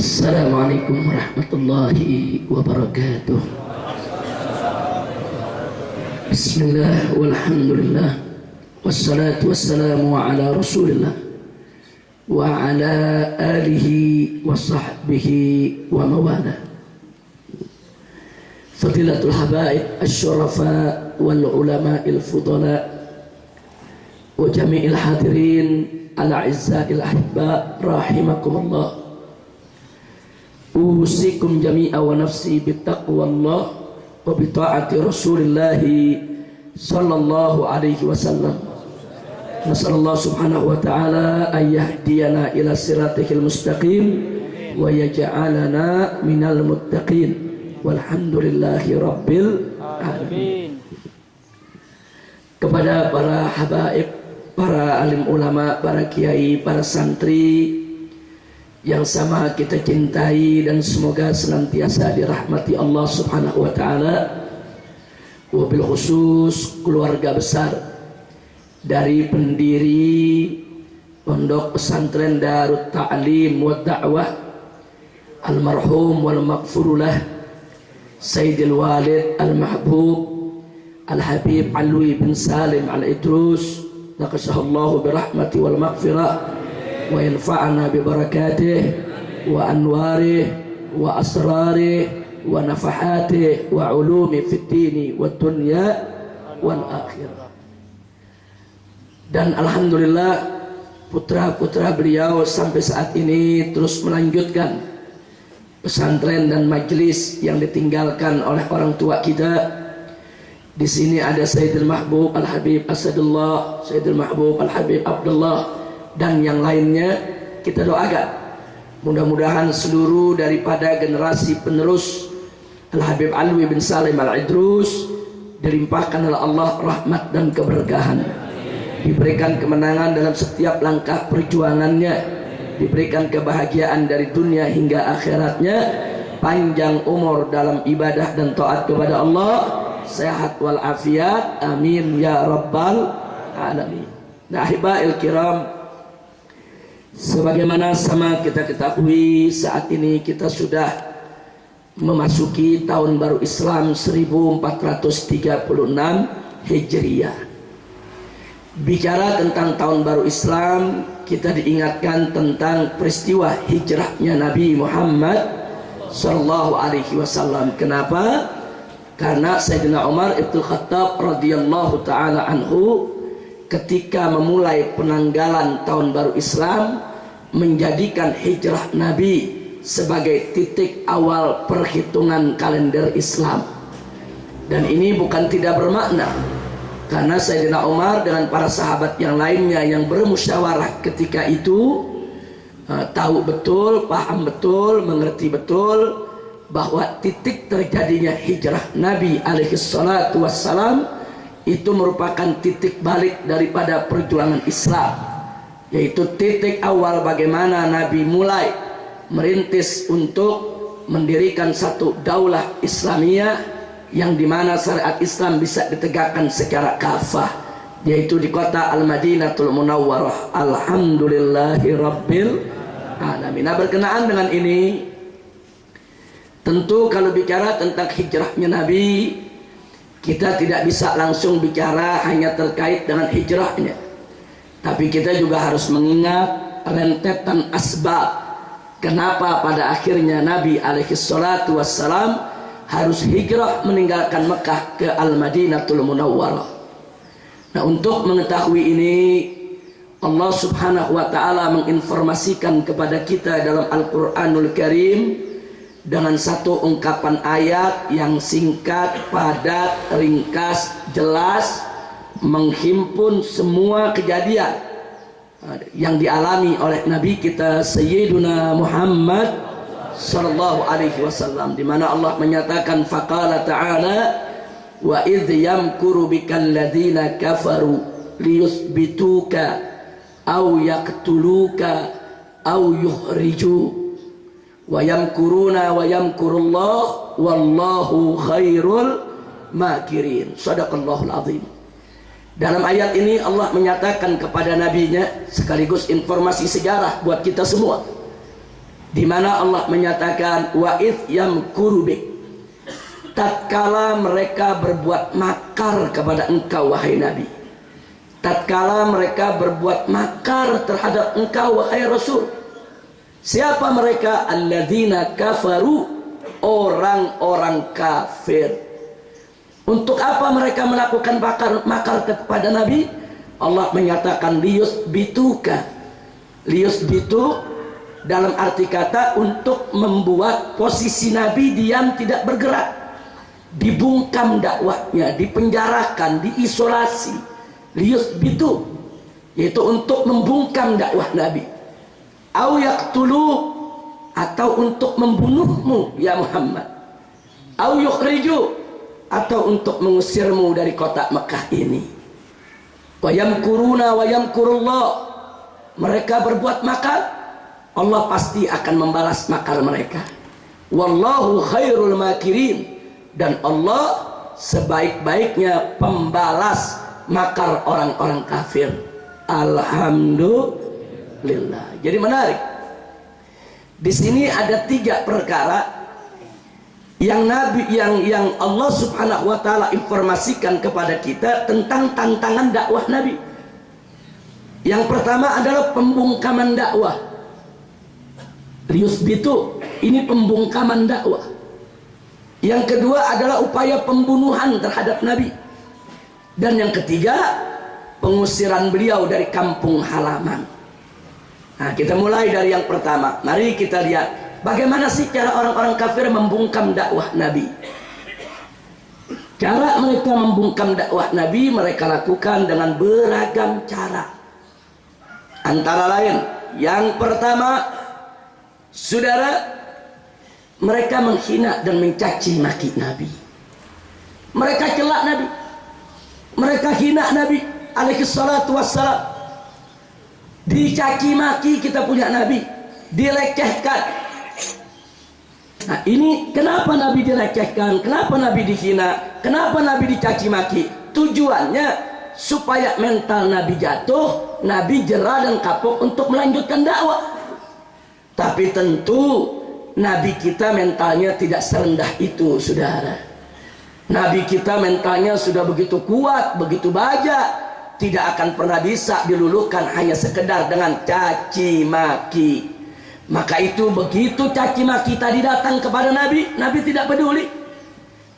Assalamualaikum warahmatullahi wabarakatuh. Bismillah walhamdulillah wassalatu wassalamu ala rasulillah wa ala alihi wa sahbihi wa mawala. Fadilatul habaib asy-syurafa wal ulama'il fudala wa jami'il hadirin al-a'izza'il ahibba rahimakumullah. Usikum jami'a wa nafsi bittaqwallah wa bita'ati Rasulillah sallallahu alaihi wasallam. Nasallallahu subhanahu wa ta'ala an yahdiyana ila siratikil mustaqim wa yaj'alana minal muttaqin. Walhamdulillahi rabbil alamin. Kepada para habaib, para alim ulama, para kiai, para santri yang sama kita cintai dan semoga senantiasa dirahmati Allah subhanahu wa ta'ala, wabil khusus keluarga besar dari pendiri Pondok Pesantren Darut Ta'lim wa Da'wah almarhum wal maghfurulah Sayyidil Walid Al-Mahbub Al-Habib Alwi bin Salim Al-Idrus naqashahallahu birahmati wal maghfirah wa yanfa'ana bi barakatih wa anwarih wa asrarih wa nafahatih wa ulumi fid dini wad dunya wal akhirah. Dan alhamdulillah putra-putra beliau sampai saat ini terus melanjutkan pesantren dan majelis yang ditinggalkan oleh orang tua kita. Di sini ada Sayyidul Mahbub Al-Habib Asadullah, Sayyidul Mahbub Al-Habib Abdullah dan yang lainnya. Kita doakan mudah-mudahan seluruh daripada generasi penerus Al-Habib Alwi bin Salim Al-Idrus dilimpahkan oleh Allah rahmat dan keberkahan, diberikan kemenangan dalam setiap langkah perjuangannya, diberikan kebahagiaan dari dunia hingga akhiratnya, panjang umur dalam ibadah dan taat kepada Allah, sehat wal afiat, amin ya rabbal alamin. Nah, ahibail kiram, sebagaimana sama kita ketahui saat ini kita sudah memasuki tahun baru Islam 1436 Hijriyah. Bicara tentang tahun baru Islam, kita diingatkan tentang peristiwa hijrahnya Nabi Muhammad sallallahu alaihi wasallam. Kenapa? Karena Sayyidina Umar ibn Khattab radhiyallahu taala anhu ketika memulai penanggalan tahun baru Islam menjadikan hijrah Nabi sebagai titik awal perhitungan kalender Islam. Dan ini bukan tidak bermakna, karena Sayyidina Umar dengan para sahabat yang lainnya yang bermusyawarah ketika itu tahu betul, paham betul, mengerti betul bahwa titik terjadinya hijrah Nabi alaihi salatu wassalam itu merupakan titik balik daripada perjuangan Islam, yaitu titik awal bagaimana Nabi mulai merintis untuk mendirikan satu daulah Islamiyah yang dimana syariat Islam bisa ditegakkan secara kafah, yaitu di kota Al-Madinatul Munawwarah. Alhamdulillahi Rabbil Alamin. Nah, berkenaan dengan ini, tentu kalau bicara tentang hijrahnya Nabi, kita tidak bisa langsung bicara hanya terkait dengan hijrahnya, tapi kita juga harus mengingat rentetan asbab kenapa pada akhirnya Nabi alaihi salatu wassalam harus hijrah meninggalkan Mekah ke Al-Madinatul Munawwarah. Nah, untuk mengetahui ini, Allah subhanahu wa ta'ala menginformasikan kepada kita dalam Al-Quranul Karim dengan satu ungkapan ayat yang singkat, padat, ringkas, jelas, menghimpun semua kejadian yang dialami oleh Nabi kita Sayyiduna Muhammad sallallahu alaihi wasallam, di mana Allah menyatakan faqala ta'ala wa idh yamkuru bikal ladzina kafaru liyuthbituka aw yaqtuluka aw yukhriju wa yamkuruna wa yamkurullah wallahu khairul makirin. Shadaqallahul azim. Dalam ayat ini Allah menyatakan kepada nabinya, sekaligus informasi sejarah buat kita semua, di mana Allah menyatakan wa idh yamkuru bik, tatkala mereka berbuat makar kepada engkau wahai Nabi, tatkala mereka berbuat makar terhadap engkau wahai Rasul. Siapa mereka? Alladzina kafaru, orang-orang kafir. Untuk apa mereka melakukan makar kepada Nabi? Allah menyatakan liyusbituka. Liyusbitu dalam arti kata untuk membuat posisi Nabi diam tidak bergerak, dibungkam dakwahnya, dipenjarakan, diisolasi. Liyusbitu, yaitu untuk membungkam dakwah Nabi. Au yaqtulu, atau untuk membunuhmu ya Muhammad. Au yukhriju, atau untuk mengusirmu dari kota Mekah ini. Wa yamkuruna wa yamkurullah, mereka berbuat makar, Allah pasti akan membalas makar mereka. Wallahu khairul makirin, dan Allah sebaik-baiknya pembalas makar orang-orang kafir. Alhamdulillah. Jadi menarik. Di sini ada 3 perkara yang Allah Subhanahu wa taala informasikan kepada kita tentang tantangan dakwah Nabi. Yang pertama adalah pembungkaman dakwah. Liyusbitu, ini pembungkaman dakwah. Yang kedua adalah upaya pembunuhan terhadap Nabi. Dan yang ketiga, pengusiran beliau dari kampung halaman. Nah, kita mulai dari yang pertama. Mari kita lihat bagaimana sih cara orang-orang kafir membungkam dakwah Nabi. Cara mereka membungkam dakwah Nabi mereka lakukan dengan beragam cara. Antara lain, yang pertama, saudara, mereka menghina dan mencaci maki Nabi. Mereka celak Nabi, mereka hina Nabi alaihi salatu wassalam. Dicaci maki kita punya Nabi, dilecehkan. Nah, ini kenapa Nabi dilecehkan, kenapa Nabi dihina, kenapa Nabi dicaci maki? Tujuannya supaya mental Nabi jatuh, Nabi jera dan kapok untuk melanjutkan dakwah. Tapi tentu Nabi kita mentalnya tidak serendah itu, saudara. Nabi kita mentalnya sudah begitu kuat, begitu baja, tidak akan pernah bisa diluluhkan hanya sekedar dengan caci maki. Maka itu begitu caci maki tadi datang kepada Nabi, Nabi tidak peduli,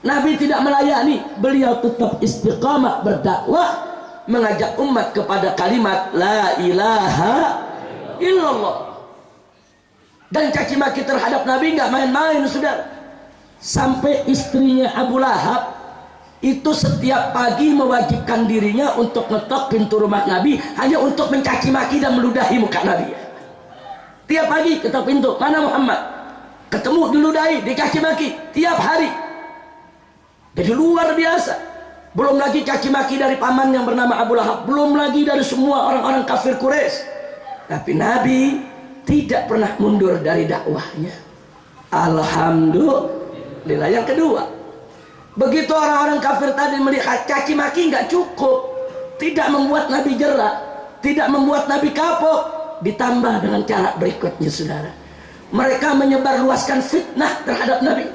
Nabi tidak melayani. Beliau tetap istiqamah berdakwah, mengajak umat kepada kalimat la ilaha illallah. Dan caci maki terhadap Nabi nggak main-main, saudara. Sampai istrinya Abu Lahab itu setiap pagi mewajibkan dirinya untuk ngetok pintu rumah Nabi hanya untuk mencaci maki dan meludahi muka Nabi. Tiap pagi ketok pintu, mana Muhammad? Ketemu diludahi, dicaci maki tiap hari. Jadi luar biasa. Belum lagi caci maki dari paman yang bernama Abu Lahab, belum lagi dari semua orang-orang kafir Quraisy. Tapi Nabi tidak pernah mundur dari dakwahnya. Alhamdulillah. Yang kedua, begitu orang-orang kafir tadi melihat caci maki nggak cukup, tidak membuat Nabi jera, tidak membuat Nabi kapok, ditambah dengan cara berikutnya, saudara. Mereka menyebarluaskan fitnah terhadap Nabi.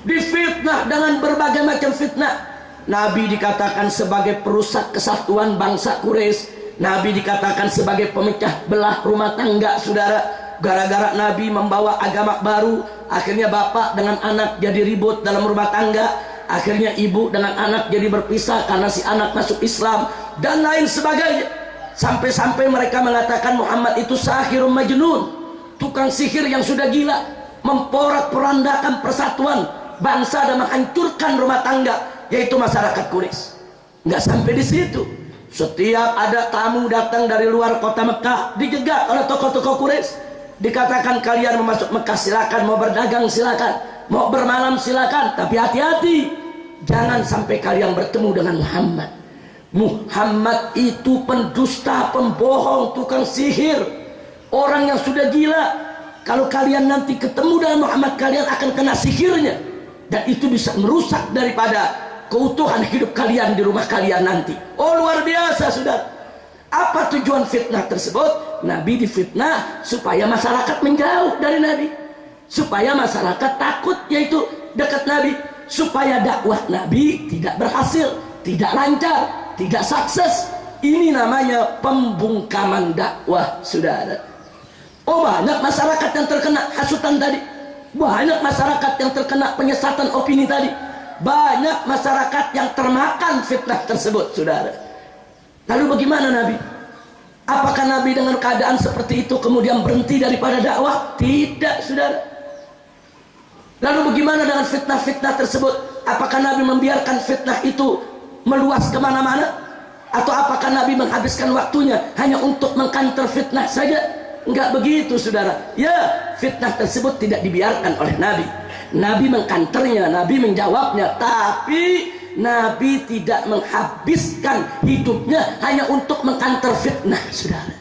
Difitnah dengan berbagai macam fitnah. Nabi dikatakan sebagai perusak kesatuan bangsa Quraisy. Nabi dikatakan sebagai pemecah belah rumah tangga, saudara. Gara-gara Nabi membawa agama baru, akhirnya bapak dengan anak jadi ribut dalam rumah tangga. Akhirnya ibu dengan anak jadi berpisah karena si anak masuk Islam, dan lain sebagainya. Sampai-sampai mereka mengatakan Muhammad itu sahirun majnun, tukang sihir yang sudah gila, memporak-porandakan persatuan bangsa dan menghancurkan rumah tangga, yaitu masyarakat Quraisy. Nggak sampai di situ. Setiap ada tamu datang dari luar kota Mekah, dijegat oleh tokoh-tokoh Quraisy. Dikatakan kalian mau masuk Mekah silakan, mau berdagang silakan, mau bermalam silakan, tapi hati-hati, jangan sampai kalian bertemu dengan Muhammad. Muhammad itu pendusta, pembohong, tukang sihir, orang yang sudah gila. Kalau kalian nanti ketemu dengan Muhammad, kalian akan kena sihirnya, dan itu bisa merusak daripada keutuhan hidup kalian di rumah kalian nanti. Oh, luar biasa, saudara. Apa tujuan fitnah tersebut? Nabi difitnah supaya masyarakat menjauh dari Nabi, supaya masyarakat takut yaitu dekat Nabi, supaya dakwah Nabi tidak berhasil, tidak lancar, tidak sukses. Ini namanya pembungkaman dakwah, saudara. Oh, banyak masyarakat yang terkena hasutan tadi, banyak masyarakat yang terkena penyesatan opini tadi, banyak masyarakat yang termakan fitnah tersebut, saudara. Lalu bagaimana Nabi? Apakah Nabi dengan keadaan seperti itu kemudian berhenti daripada dakwah? Tidak, saudara. Lalu bagaimana dengan fitnah-fitnah tersebut? Apakah Nabi membiarkan fitnah itu meluas kemana-mana? Atau apakah Nabi menghabiskan waktunya hanya untuk mengkanter fitnah saja? Enggak begitu, saudara. Ya, fitnah tersebut tidak dibiarkan oleh Nabi. Nabi mengkanternya, Nabi menjawabnya, tapi Nabi tidak menghabiskan hidupnya hanya untuk mengkanter fitnah, saudara.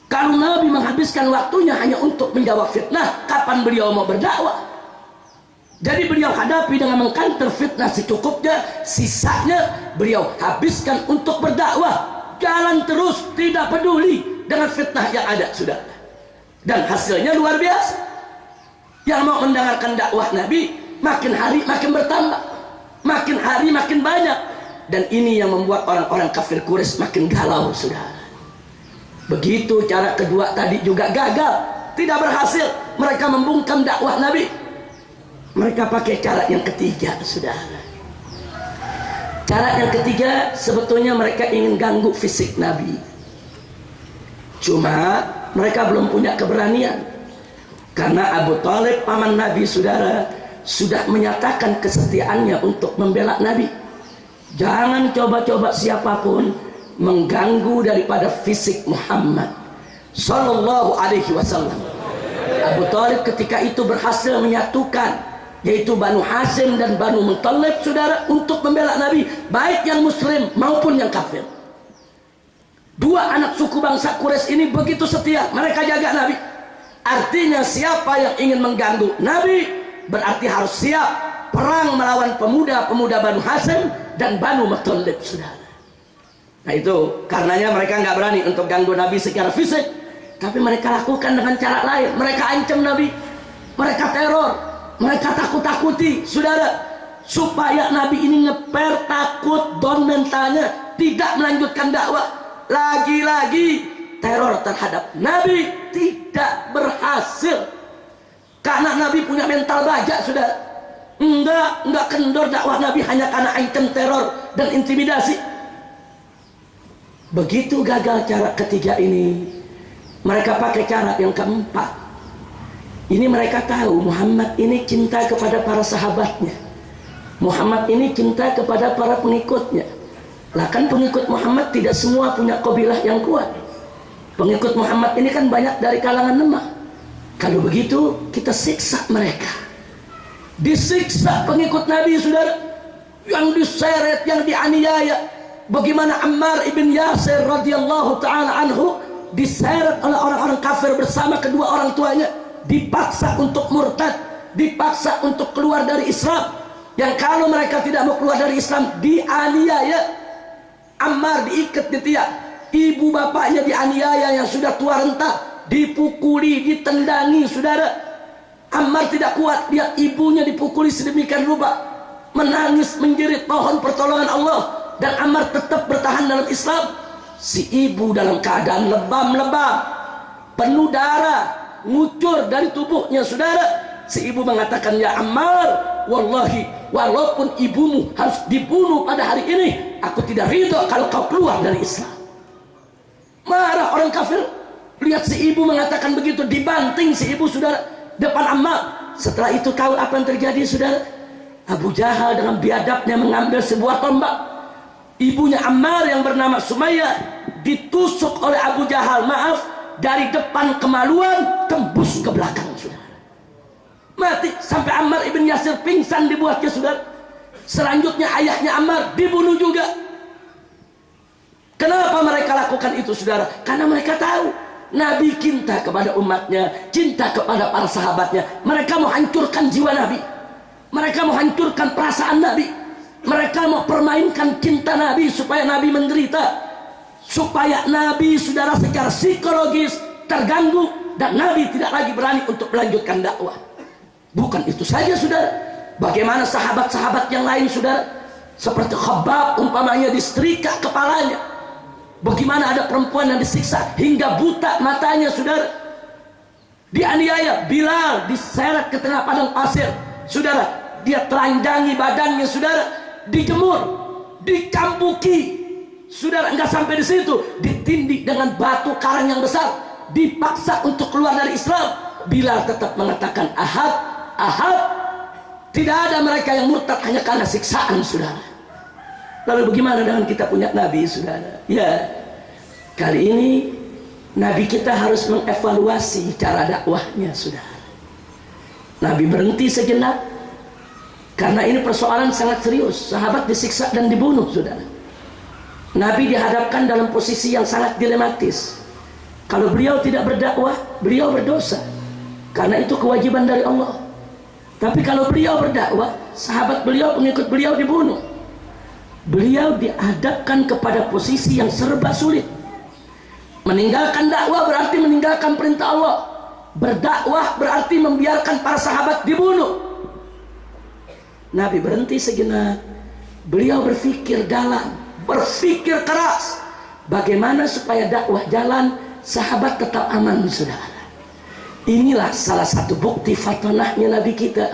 Kalau Nabi menghabiskan waktunya hanya untuk menjawab fitnah, kapan beliau mau berdakwah? Jadi beliau hadapi dengan mengkanter fitnah secukupnya, sisanya beliau habiskan untuk berdakwah. Jalan terus, tidak peduli dengan fitnah yang ada, saudara. Dan hasilnya luar biasa. Yang mau mendengarkan dakwah Nabi makin hari makin bertambah, makin hari makin banyak. Dan ini yang membuat orang-orang kafir Quraisy makin galau, saudara. Begitu cara kedua tadi juga gagal, tidak berhasil. Mereka membungkam dakwah Nabi. Mereka pakai cara yang ketiga, saudara. Cara yang ketiga sebetulnya mereka ingin ganggu fisik Nabi. Cuma mereka belum punya keberanian. Karena Abu Thalib paman Nabi, saudara, sudah menyatakan kesetiaannya untuk membela Nabi. Jangan coba-coba siapapun mengganggu daripada fisik Muhammad Sallallahu Alaihi Wasallam. Abu Thalib ketika itu berhasil menyatukan, yaitu Banu Hashim dan Banu Muttalib, saudara, untuk membela Nabi, baik yang muslim maupun yang kafir. Dua anak suku bangsa Quraisy ini begitu setia, mereka jaga Nabi. Artinya siapa yang ingin mengganggu Nabi berarti harus siap perang melawan pemuda-pemuda Banu Hashim dan Banu Muttalib, saudara. Nah itu karenanya mereka nggak berani untuk ganggu Nabi secara fisik, tapi mereka lakukan dengan cara lain. Mereka ancam Nabi, mereka teror, mereka takut-takuti, saudara, supaya Nabi ini ngeper, takut, down mentalnya, tidak melanjutkan dakwah. Lagi-lagi teror terhadap Nabi tidak berhasil karena Nabi punya mental baja, sudah. Enggak kendor dakwah Nabi hanya karena item teror dan intimidasi. Begitu gagal cara ketiga ini, mereka pakai cara yang keempat. Ini mereka tahu Muhammad ini cinta kepada para sahabatnya, Muhammad ini cinta kepada para pengikutnya. Lah kan pengikut Muhammad tidak semua punya qabilah yang kuat. Pengikut Muhammad ini kan banyak dari kalangan lemah. Kalau begitu kita siksa mereka. Disiksa pengikut Nabi, saudara, yang diseret, yang dianiaya. Bagaimana Ammar ibn Yasir radhiyallahu ta'ala anhu diseret oleh orang-orang kafir bersama kedua orang tuanya, dipaksa untuk murtad, dipaksa untuk keluar dari Islam. Yang kalau mereka tidak mau keluar dari Islam, dianiaya. Ammar diikat di tiang, ibu bapaknya dianiaya yang sudah tua renta, dipukuli, ditendangi, saudara. Ammar tidak kuat lihat ibunya dipukuli sedemikian rupa, menangis menjerit mohon pertolongan Allah, dan Ammar tetap bertahan dalam Islam. Si ibu dalam keadaan lebam-lebam, penuh darah ngucur dari tubuhnya, saudara. Si ibu mengatakan, ya Ammar, wallahi, walaupun ibumu harus dibunuh pada hari ini, aku tidak ridho kalau kau keluar dari Islam. Marah orang kafir lihat si ibu mengatakan begitu, dibanting si ibu, saudara, depan Ammar. Setelah itu tahu apa yang terjadi, saudara? Abu Jahal dengan biadabnya mengambil sebuah tombak. Ibunya Ammar yang bernama Sumayyah ditusuk oleh Abu Jahal, maaf, dari depan kemaluan tembus ke belakang, saudara. Mati sampai Ammar ibn Yasir pingsan dibuatnya, saudara. Selanjutnya ayahnya Ammar dibunuh juga. Kenapa mereka lakukan itu, saudara? Karena mereka tahu Nabi cinta kepada umatnya, cinta kepada para sahabatnya. Mereka mau hancurkan jiwa Nabi, mereka mau hancurkan perasaan Nabi. Mereka mau permainkan cinta Nabi supaya Nabi menderita, supaya Nabi, saudara, secara psikologis terganggu dan Nabi tidak lagi berani untuk melanjutkan dakwah. Bukan itu saja, saudara. Bagaimana sahabat-sahabat yang lain, saudara, seperti Khabbab umpamanya disetrika kepalanya. Bagaimana ada perempuan yang disiksa hingga buta matanya, saudara. Dianiaya. Bilal diseret ke tengah padang pasir, saudara. Dia telanjangi badannya, saudara. Dijemur, dicambuki, saudara. Enggak sampai di situ, ditindik dengan batu karang yang besar, dipaksa untuk keluar dari Islam. Bilal tetap mengatakan Ahad, Ahad. Tidak ada mereka yang murtad hanya karena siksaan, saudara. Lalu bagaimana dengan kita punya Nabi, saudara? Ya, kali ini Nabi kita harus mengevaluasi cara dakwahnya, saudara. Nabi berhenti sejenak karena ini persoalan sangat serius. Sahabat disiksa dan dibunuh, saudara. Nabi dihadapkan dalam posisi yang sangat dilematis. Kalau beliau tidak berdakwah, beliau berdosa, karena itu kewajiban dari Allah. Tapi kalau beliau berdakwah, sahabat beliau, pengikut beliau dibunuh. Beliau dihadapkan kepada posisi yang serba sulit. Meninggalkan dakwah berarti meninggalkan perintah Allah. Berdakwah berarti membiarkan para sahabat dibunuh. Nabi berhenti sejenak. Beliau berpikir dalam, berpikir keras, bagaimana supaya dakwah jalan, sahabat tetap aman, saudara. Inilah salah satu bukti fatonahnya Nabi kita,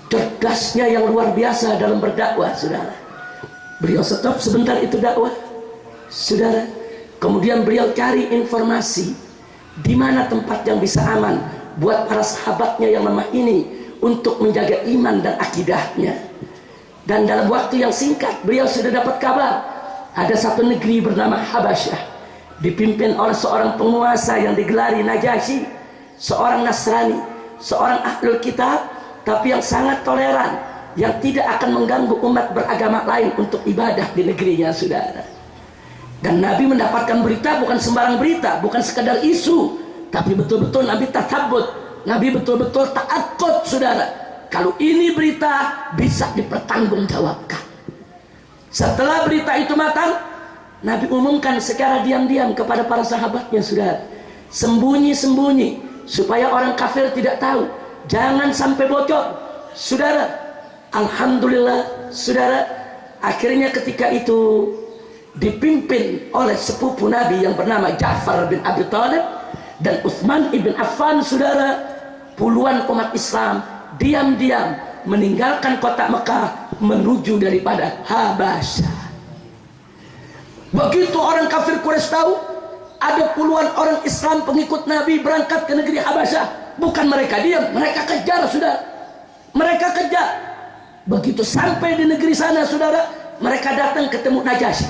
cerdasnya yang luar biasa dalam berdakwah, saudara. Beliau stop sebentar itu dakwah, saudara. Kemudian beliau cari informasi di mana tempat yang bisa aman buat para sahabatnya yang lemah ini untuk menjaga iman dan akidahnya. Dan dalam waktu yang singkat beliau sudah dapat kabar ada satu negeri bernama Habasyah, dipimpin oleh seorang penguasa yang digelari Najasyi, seorang Nasrani, seorang ahlul kitab, tapi yang sangat toleran, yang tidak akan mengganggu umat beragama lain untuk ibadah di negerinya, saudara. Dan Nabi mendapatkan berita bukan sembarang berita, bukan sekadar isu, tapi betul-betul Nabi tatabut, Nabi betul-betul ta'aqqud, saudara. Kalau ini berita bisa dipertanggungjawabkan. Setelah berita itu matang, Nabi umumkan secara diam-diam kepada para sahabatnya, saudara. Sembunyi-sembunyi, supaya orang kafir tidak tahu, jangan sampai bocor, saudara. Alhamdulillah, saudara, akhirnya ketika itu dipimpin oleh sepupu Nabi yang bernama Ja'far bin Abi Thalib dan Utsman ibn Affan, saudara. Puluhan umat Islam diam-diam meninggalkan kota Mekah menuju daripada Habasyah. Begitu orang kafir Quraisy tahu ada puluhan orang Islam pengikut Nabi berangkat ke negeri Habasyah, bukan mereka diam, mereka kejar, saudara. Mereka kejar. Begitu sampai di negeri sana, saudara, mereka datang ketemu Najasyi.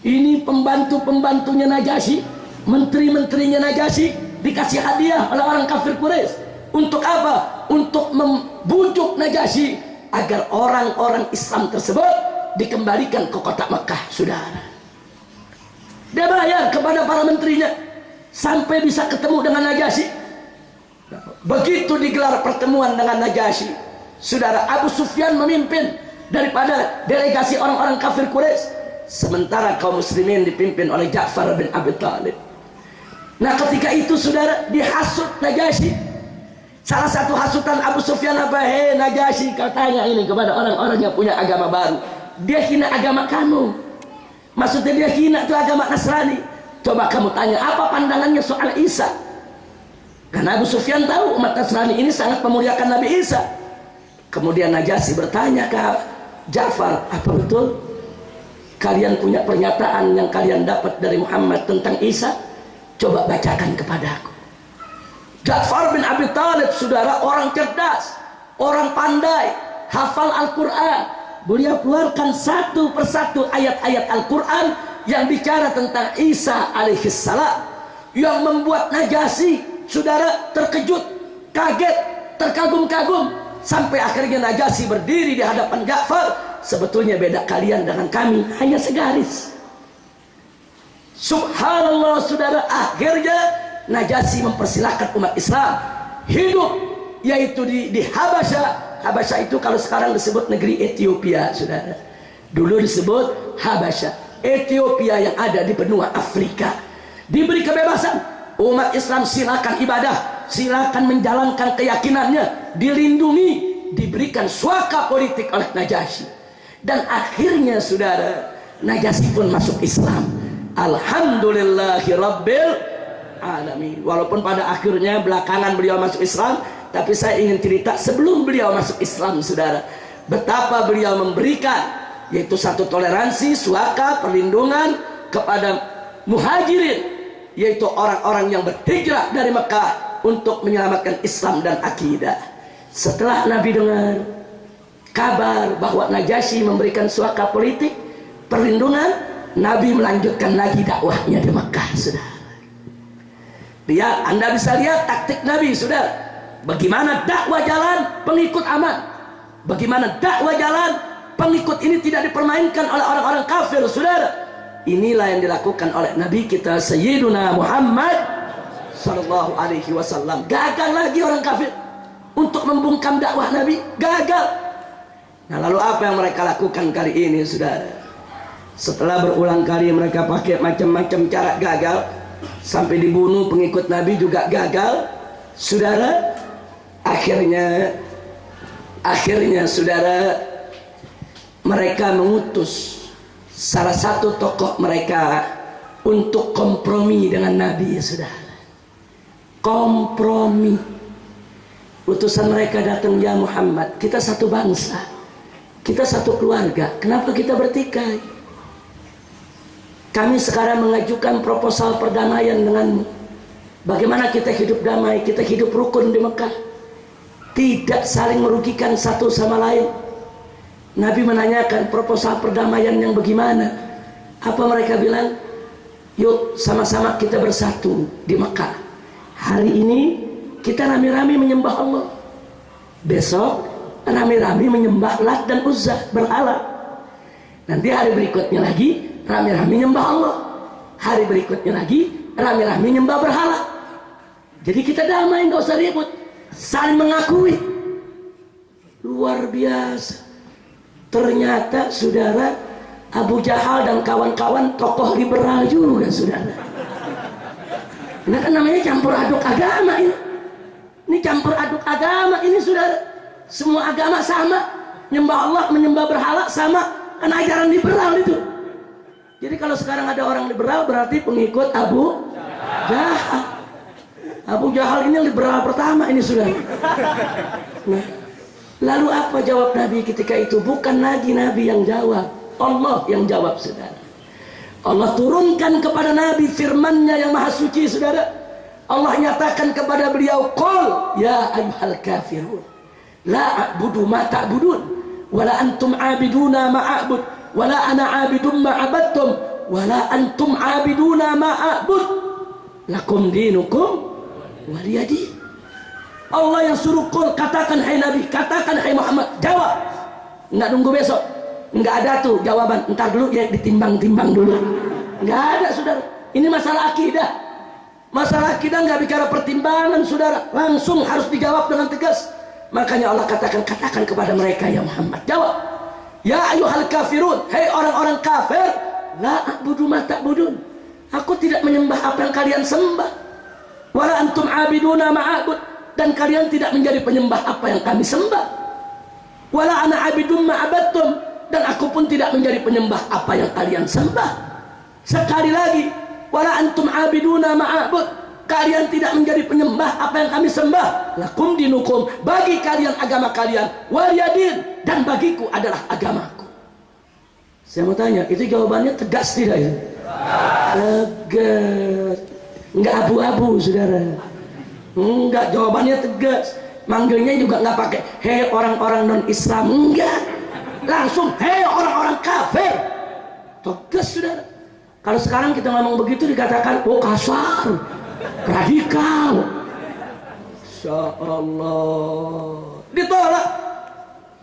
Ini pembantu-pembantunya Najasyi, menteri-menterinya Najasyi, dikasih hadiah oleh orang kafir Quraisy. Untuk apa? Untuk membujuk Najasyi agar orang-orang Islam tersebut dikembalikan ke kota Mekah, saudara. Dia bayar kepada para menterinya sampai bisa ketemu dengan Najasyi. Begitu digelar pertemuan dengan Najasyi, saudara, Abu Sufyan memimpin daripada delegasi orang-orang kafir Quraisy, sementara kaum muslimin dipimpin oleh Ja'far bin Abi Thalib. Nah, ketika itu, saudara, dihasut Najasyi. Salah satu hasutan Abu Sufyan apa? Hei Najasyi, kau tanya ini kepada orang-orang yang punya agama baru, dia hina agama kamu. Maksudnya dia hina itu agama Nasrani. Coba kamu tanya apa pandangannya soal Isa. Karena Abu Sufyan tahu umat Nasrani ini sangat memuliakan Nabi Isa. Kemudian Najasyi bertanya ke Ja'far, apa betul kalian punya pernyataan yang kalian dapat dari Muhammad tentang Isa? Coba bacakan kepadaku. Ja'far bin Abi Thalib, saudara, orang cerdas, orang pandai, hafal Al-Quran. Beliau keluarkan satu persatu ayat-ayat Al-Quran yang bicara tentang Isa alaihissalam, yang membuat Najasyi, saudara, terkejut, kaget, terkagum-kagum, sampai akhirnya Najasyi berdiri di hadapan Ja'far. Sebetulnya beda kalian dengan kami hanya segaris. Subhanallah, saudara, akhirnya Najasyi mempersilahkan umat Islam hidup, yaitu di Habasyah. Habasyah itu kalau sekarang disebut negeri Ethiopia, saudara. Dulu disebut Habasyah, Ethiopia yang ada di benua Afrika. Diberi kebebasan, umat Islam silakan ibadah, silakan menjalankan keyakinannya, dilindungi, diberikan suaka politik oleh Najasyi. Dan akhirnya saudara, Najasyi pun masuk Islam. Alhamdulillahirabbil alamin. Walaupun pada akhirnya belakangan beliau masuk Islam, tapi saya ingin cerita sebelum beliau masuk Islam, saudara, betapa beliau memberikan, yaitu satu toleransi, suaka, perlindungan kepada muhajirin, yaitu orang-orang yang berhijrah dari Mekah untuk menyelamatkan Islam dan akidah. Setelah Nabi dengar kabar bahwa Najasyi memberikan suaka politik, perlindungan, Nabi melanjutkan lagi dakwahnya di Mekah, saudara. Anda bisa lihat taktik Nabi, saudara. Bagaimana dakwah jalan, pengikut aman. Bagaimana dakwah jalan, pengikut ini tidak dipermainkan oleh orang-orang kafir, saudara. Inilah yang dilakukan oleh Nabi kita Sayyiduna Muhammad sallallahu alaihi wasallam. Gagal lagi orang kafir untuk membungkam dakwah Nabi, gagal. Nah, lalu apa yang mereka lakukan kali ini, saudara? Setelah berulang kali mereka pakai macam-macam cara gagal, sampai dibunuh pengikut Nabi juga gagal, saudara. Akhirnya saudara, mereka mengutus salah satu tokoh mereka untuk kompromi dengan Nabi, ya saudara. Kompromi. Utusan mereka datang, ya Muhammad, kita satu bangsa, kita satu keluarga, kenapa kita bertikai? Kami sekarang mengajukan proposal perdamaian denganmu. Bagaimana kita hidup damai, kita hidup rukun di Mekah, tidak saling merugikan satu sama lain. Nabi menanyakan proposal perdamaian yang bagaimana. Apa mereka bilang? Yuk sama-sama kita bersatu di Mekah. Hari ini kita rame-rame menyembah Allah, besok rame-rame menyembah Lat dan Uzza, berhala. Nanti hari berikutnya lagi rame-rame menyembah Allah, hari berikutnya lagi rame-rame menyembah berhala. Jadi kita damai, nggak usah ribut, saling mengakui. Luar biasa. Ternyata saudara, Abu Jahal dan kawan-kawan tokoh liberal juga, saudara. Ini kan namanya campur aduk agama ini. Ini campur aduk agama ini, saudara. Semua agama sama, menyembah Allah, menyembah berhala sama, kan ajaran liberal itu. Jadi kalau sekarang ada orang liberal berarti pengikut Abu Jahal. Abu Jahal ini liberal pertama ini, saudara. Nah, lalu apa jawab Nabi ketika itu? Bukan lagi Nabi yang jawab, Allah yang jawab, saudara. Allah turunkan kepada Nabi firman-Nya yang maha suci, saudara. Allah nyatakan kepada beliau, qul ya ayyuhal kafirun la a'budu ma ta'budun wala antum 'abiduna ma a'bud wala ana 'abidum ma 'abadtum wala antum 'abiduna ma a'bud lakum dinukum waliyadi. Allah yang suruh qul, katakan hai Nabi, katakan hai Muhammad, jawab. Enggak nunggu besok, enggak ada tuh jawaban, entar dulu ya, ditimbang-timbang dulu. Enggak ada, saudara. Ini masalah akidah. Masalah akidah enggak bicara pertimbangan, saudara. Langsung harus dijawab dengan tegas. Makanya Allah katakan, katakan kepada mereka, ya Muhammad, jawab. Ya ayyuhal kafirun, hei orang-orang kafir, la a'budu ma ta'budun. Aku tidak menyembah apa yang kalian sembah. Wala antum 'abiduna ma a'bud, dan kalian tidak menjadi penyembah apa yang kami sembah. Wala ana 'abidum ma 'abadtum, dan aku pun tidak menjadi penyembah apa yang kalian sembah. Sekali lagi, wala antum 'abiduna ma a'bud, kalian tidak menjadi penyembah apa yang kami sembah. Lakum dinukum, bagi kalian agama kalian, waliyadin, dan bagiku adalah agamaku. Saya mau tanya, itu jawabannya tegas tidak ya? Tegas, enggak abu-abu, saudara. Enggak, jawabannya tegas. Manggilnya juga enggak pakai hei orang-orang non-Islam, enggak, langsung hei orang-orang kafir. Tegas, saudara. Kalau sekarang kita ngomong begitu dikatakan oh kasar, radikal. Insya Allah ditolak.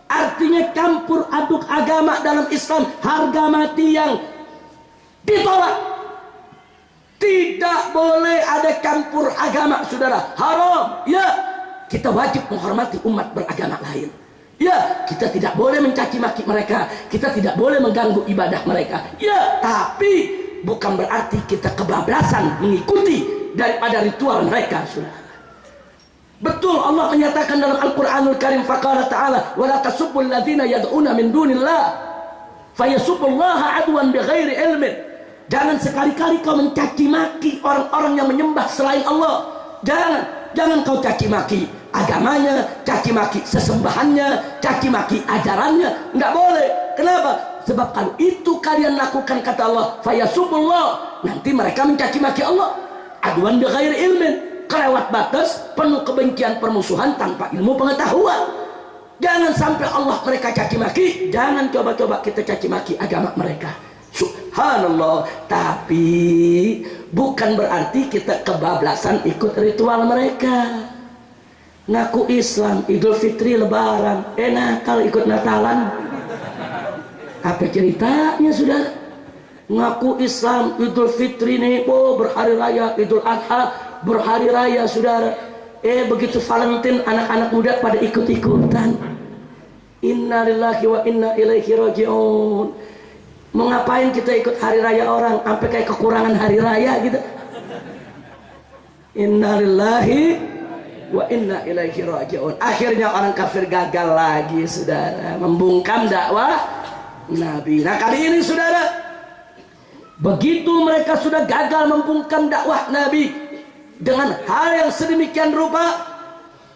Artinya campur aduk agama dalam Islam harga mati yang ditolak. Tidak boleh ada campur agama, saudara. Haram. Ya, kita wajib menghormati umat beragama lain. Ya, kita tidak boleh mencaci maki mereka, kita tidak boleh mengganggu ibadah mereka. Ya, tapi bukan berarti kita kebablasan mengikuti daripada ritual mereka, sudah. Betul Allah menyatakan dalam Al-Qur'anul Karim, faqala ta'ala wa la tasubbul ladzina yad'una min dunillah fayasubbullaha adwan bighairi ilmin. Jangan sekali-kali kau mencaci maki orang-orang yang menyembah selain Allah. Jangan kau caci maki agamanya, caci maki sesembahannya, caci maki ajarannya. Enggak boleh. Kenapa? Sebab kalau itu kalian lakukan, kata Allah, fayasubullah, nanti mereka mencaci maki Allah. Adwan bighairi ilmin, kelewat batas, penuh kebencian, permusuhan tanpa ilmu pengetahuan. Jangan sampai Allah mereka caci maki, jangan coba-coba kita caci maki agama mereka. Subhanallah. Tapi bukan berarti kita kebablasan ikut ritual mereka. Ngaku Islam, Idul Fitri, Lebaran, Natal ikut Natalan. Apa ceritanya, saudara? Ngaku Islam, Idul Fitri nih, berhari raya, Idul Adha berhari raya, saudara. Begitu Valentine, anak-anak muda pada ikut-ikutan. Inna lillahi wa inna ilaihi raji'un. Mau ngapain kita ikut hari raya orang sampai kayak kekurangan hari raya gitu? Inna lillahi wa inna ilaihi raji'un. Akhirnya orang kafir gagal lagi, saudara, membungkam dakwah Nabi. Nah, kali ini, saudara, begitu mereka sudah gagal membungkam dakwah Nabi dengan hal yang sedemikian rupa,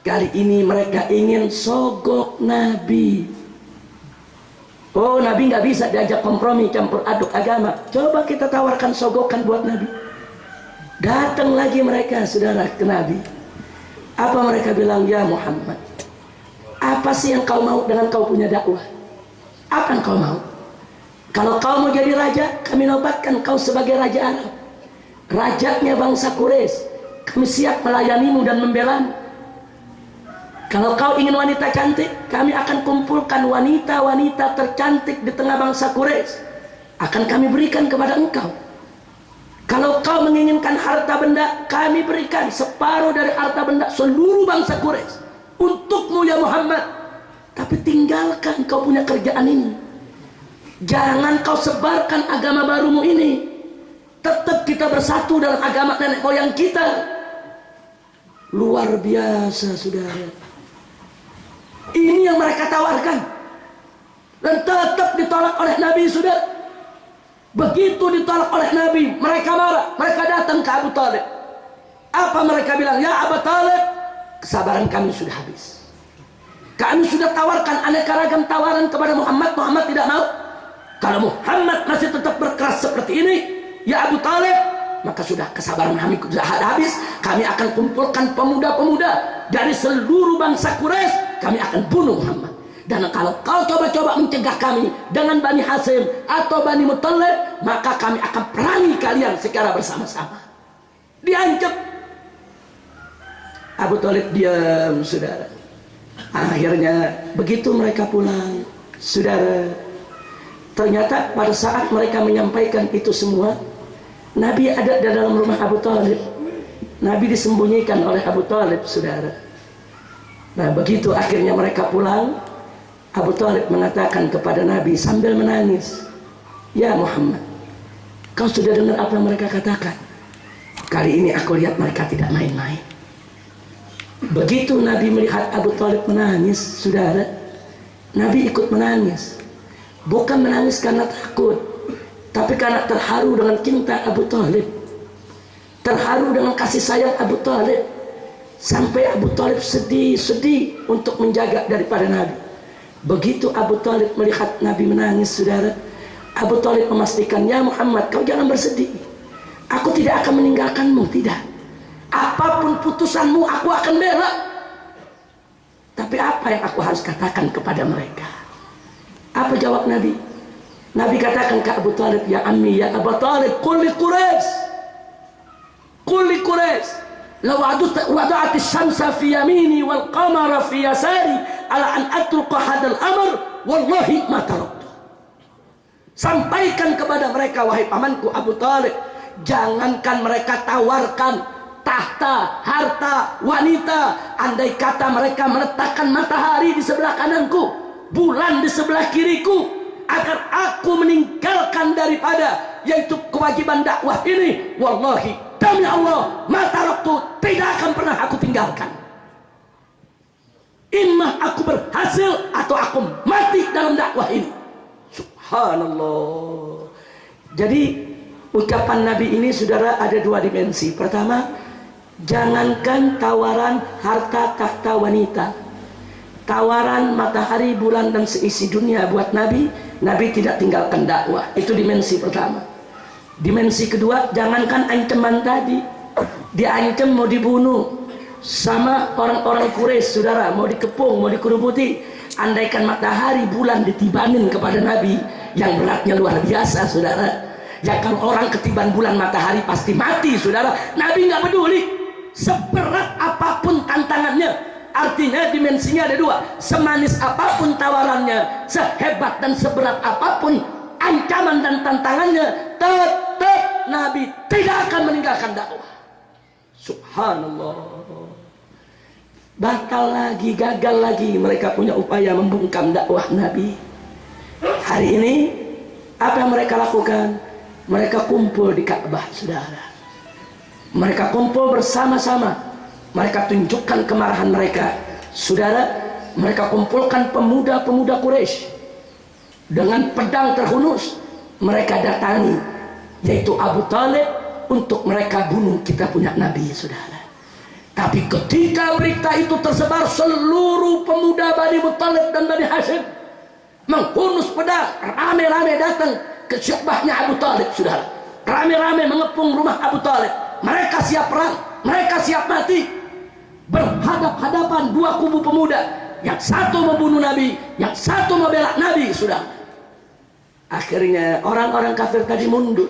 kali ini mereka ingin sogok Nabi. Oh, Nabi nggak bisa diajak kompromi, campur aduk agama. Coba kita tawarkan sogokan buat Nabi. Datang lagi mereka, saudara, ke Nabi. Apa mereka bilang? Ya Muhammad, apa sih yang kau mau dengan kau punya dakwah? Apa yang kau mau? Kalau kau mau jadi raja, kami nobatkan kau sebagai raja Arab, rajanya bangsa Quraisy. Kami siap melayanimu dan membelamu. Kalau kau ingin wanita cantik, kami akan kumpulkan wanita-wanita tercantik di tengah bangsa Quraisy, akan kami berikan kepada engkau. Kalau kau menginginkan harta benda, kami berikan separuh dari harta benda seluruh bangsa Quraisy untukmu, ya Muhammad. Tapi tinggalkan kau punya kerjaan ini. Jangan kau sebarkan agama barumu ini. Tetap kita bersatu dalam agama nenek moyang kita. Luar biasa, saudara. Ini yang mereka tawarkan, dan tetap ditolak oleh Nabi, saudara. Begitu ditolak oleh Nabi, mereka marah. Mereka datang ke Abu Talib. Apa mereka bilang? Ya Abu Talib, kesabaran kami sudah habis. Kami sudah tawarkan aneka ragam tawaran kepada Muhammad. Muhammad tidak mau. Kalau Muhammad masih tetap berkeras seperti ini, ya Abu Talib, maka sudah kesabaran kami sudah habis. Kami akan kumpulkan pemuda-pemuda dari seluruh bangsa Quraisy. Kami akan bunuh Muhammad. Dan kalau kau coba-coba mencegah kami dengan Bani Hasim atau Bani Muttalib, maka kami akan perangi kalian secara bersama-sama. Diancam. Abu Talib diam, saudara. Akhirnya begitu mereka pulang, saudara, ternyata pada saat mereka menyampaikan itu semua, Nabi ada di dalam rumah Abu Talib. Nabi disembunyikan oleh Abu Talib, saudara. Nah, begitu akhirnya mereka pulang, Abu Talib mengatakan kepada Nabi sambil menangis, ya Muhammad, kau sudah dengar apa yang mereka katakan? Kali ini aku lihat mereka tidak main-main. Begitu Nabi melihat Abu Talib menangis, saudara, Nabi ikut menangis. Bukan menangis karena takut, tapi karena terharu dengan cinta Abu Talib, terharu dengan kasih sayang Abu Talib. Sampai Abu Talib sedih untuk menjaga daripada Nabi. Begitu Abu Talib melihat Nabi menangis, saudara, Abu Talib memastikan, ya Muhammad, kau jangan bersedih. Aku tidak akan meninggalkanmu, tidak. Apapun putusanmu, aku akan bela. Tapi apa yang aku harus katakan kepada mereka? Apa jawab Nabi? Nabi katakan ke Abu Talib, ya ammi, ya Abu Talib, qul li Quraisy, qul li Quraisy, law wada'at asy-syamsa fi yamini wal qamara fi yasari ala an atruqa hadzal amr wallahi ma taraktu. Sampaikan kepada mereka, wahai pamanku Abu Talib, jangankan mereka tawarkan tahta, harta, wanita. Andai kata mereka meletakkan matahari di sebelah kananku, bulan di sebelah kiriku, agar aku meninggalkan daripada yaitu kewajiban dakwah ini, wallahi demi Allah, mata waktu tidak akan pernah aku tinggalkan. Imma aku berhasil atau aku mati dalam dakwah ini. Subhanallah. Jadi ucapan Nabi ini, saudara, ada dua dimensi. Pertama, jangankan tawaran harta, tahta, wanita, tawaran matahari, bulan, dan seisi dunia buat Nabi, Nabi tidak tinggalkan dakwah. Itu dimensi pertama. Dimensi kedua, jangankan ancaman tadi, diancam mau dibunuh sama orang-orang Quraisy, saudara, mau dikepung, mau dikerubuti. Andaikan matahari, bulan ditibanin kepada Nabi, yang beratnya luar biasa, saudara. Ya kalau orang ketiban bulan matahari pasti mati, saudara. Nabi nggak peduli seberat apapun tantangannya. Artinya dimensinya ada dua. Semanis apapun tawarannya, sehebat dan seberat apapun ancaman dan tantangannya, tetap Nabi tidak akan meninggalkan dakwah. Subhanallah. Batal lagi, gagal lagi mereka punya upaya membungkam dakwah Nabi. Hari ini apa yang mereka lakukan? Mereka kumpul di Ka'bah, saudara. Mereka kumpul bersama-sama. Mereka tunjukkan kemarahan mereka, saudara. Mereka kumpulkan pemuda-pemuda Quraisy dengan pedang terhunus. Mereka datangi yaitu Abu Talib untuk mereka bunuh kita punya Nabi, saudara. Tapi ketika berita itu tersebar, seluruh pemuda Bani Muttalib dan Bani Hashim menghunus pedang, rame-rame datang ke syubahnya Abu Talib, saudara. Rame-rame mengepung rumah Abu Talib. Mereka siap perang, mereka siap mati. Berhadap-hadapan dua kubu pemuda, yang satu membunuh Nabi, yang satu membela Nabi, saudara. Akhirnya orang-orang kafir tadi mundur.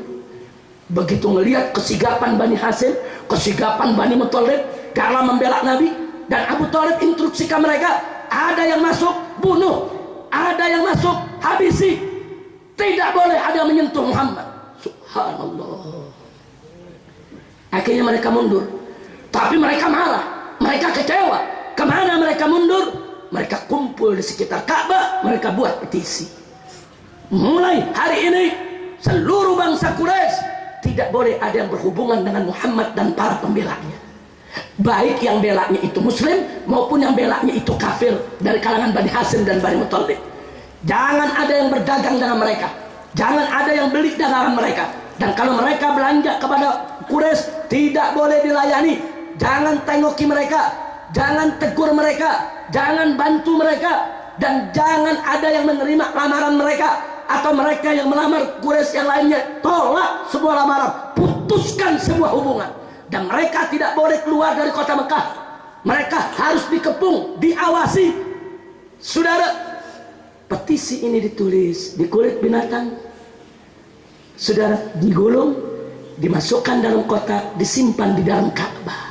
Begitu melihat kesigapan Bani Hashim, kesigapan Bani Muttalib dalam membela Nabi, dan Abu Talib instruksikan mereka, ada yang masuk bunuh, ada yang masuk habisi, tidak boleh ada yang menyentuh Muhammad. Subhanallah. Akhirnya mereka mundur, tapi mereka marah, mereka kecewa. Kemana mereka mundur? Mereka kumpul di sekitar Ka'bah, mereka buat petisi. Mulai hari ini seluruh bangsa Quraisy tidak boleh ada yang berhubungan dengan Muhammad dan para pembelanya, baik yang belanya itu muslim maupun yang belanya itu kafir dari kalangan Bani Hashim dan Bani Muttalib. Jangan ada yang berdagang dengan mereka, jangan ada yang beli dagangan mereka, dan kalau mereka belanja kepada Quraisy tidak boleh dilayani. Jangan tengoki mereka, jangan tegur mereka, jangan bantu mereka, dan jangan ada yang menerima lamaran mereka atau mereka yang melamar Quraisy yang lainnya. Tolak semua lamaran, putuskan sebuah hubungan. Dan mereka tidak boleh keluar dari kota Mekah. Mereka harus dikepung, diawasi. Saudara, petisi ini ditulis di kulit binatang, saudara, digulung, dimasukkan dalam kotak, disimpan di dalam Ka'bah.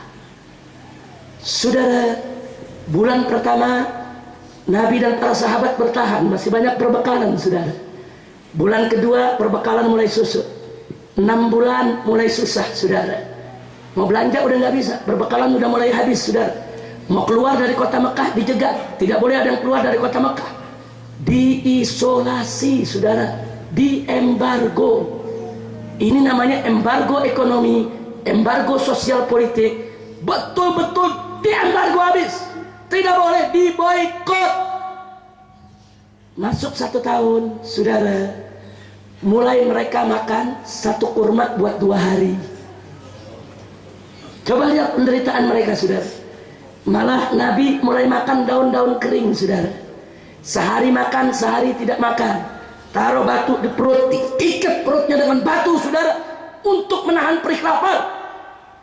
Saudara, bulan pertama Nabi dan para sahabat bertahan, masih banyak perbekalan, saudara. Bulan kedua perbekalan mulai susut. 6 bulan mulai susah, saudara. Mau belanja udah nggak bisa, perbekalan udah mulai habis, saudara. Mau keluar dari kota Mekah dijegat, tidak boleh ada yang keluar dari kota Mekah. Diisolasi, saudara, diembargo. Ini namanya embargo ekonomi, embargo sosial politik. Betul-betul diembargo habis, tidak boleh, diboikot. Masuk 1 tahun, saudara, mulai mereka makan 1 kurma buat 2 hari. Coba lihat penderitaan mereka, saudara. Malah Nabi mulai makan daun-daun kering, saudara. Sehari makan, sehari tidak makan. Taruh batu di perut, diikat perutnya dengan batu, saudara, untuk menahan perih lapar.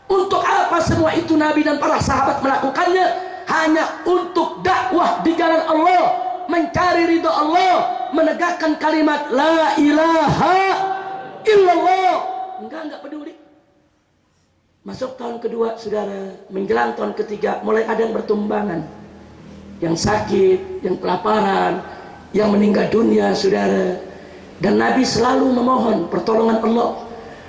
Untuk apa semua itu Nabi dan para sahabat melakukannya? Hanya untuk dakwah di jalan Allah, mencari ridho Allah, menegakkan kalimat la ilaha illallah. Enggak peduli. Masuk tahun kedua, saudara, menjelang tahun ketiga, mulai ada yang bertumbangan, yang sakit, yang kelaparan, yang meninggal dunia, saudara. Dan Nabi selalu memohon pertolongan Allah.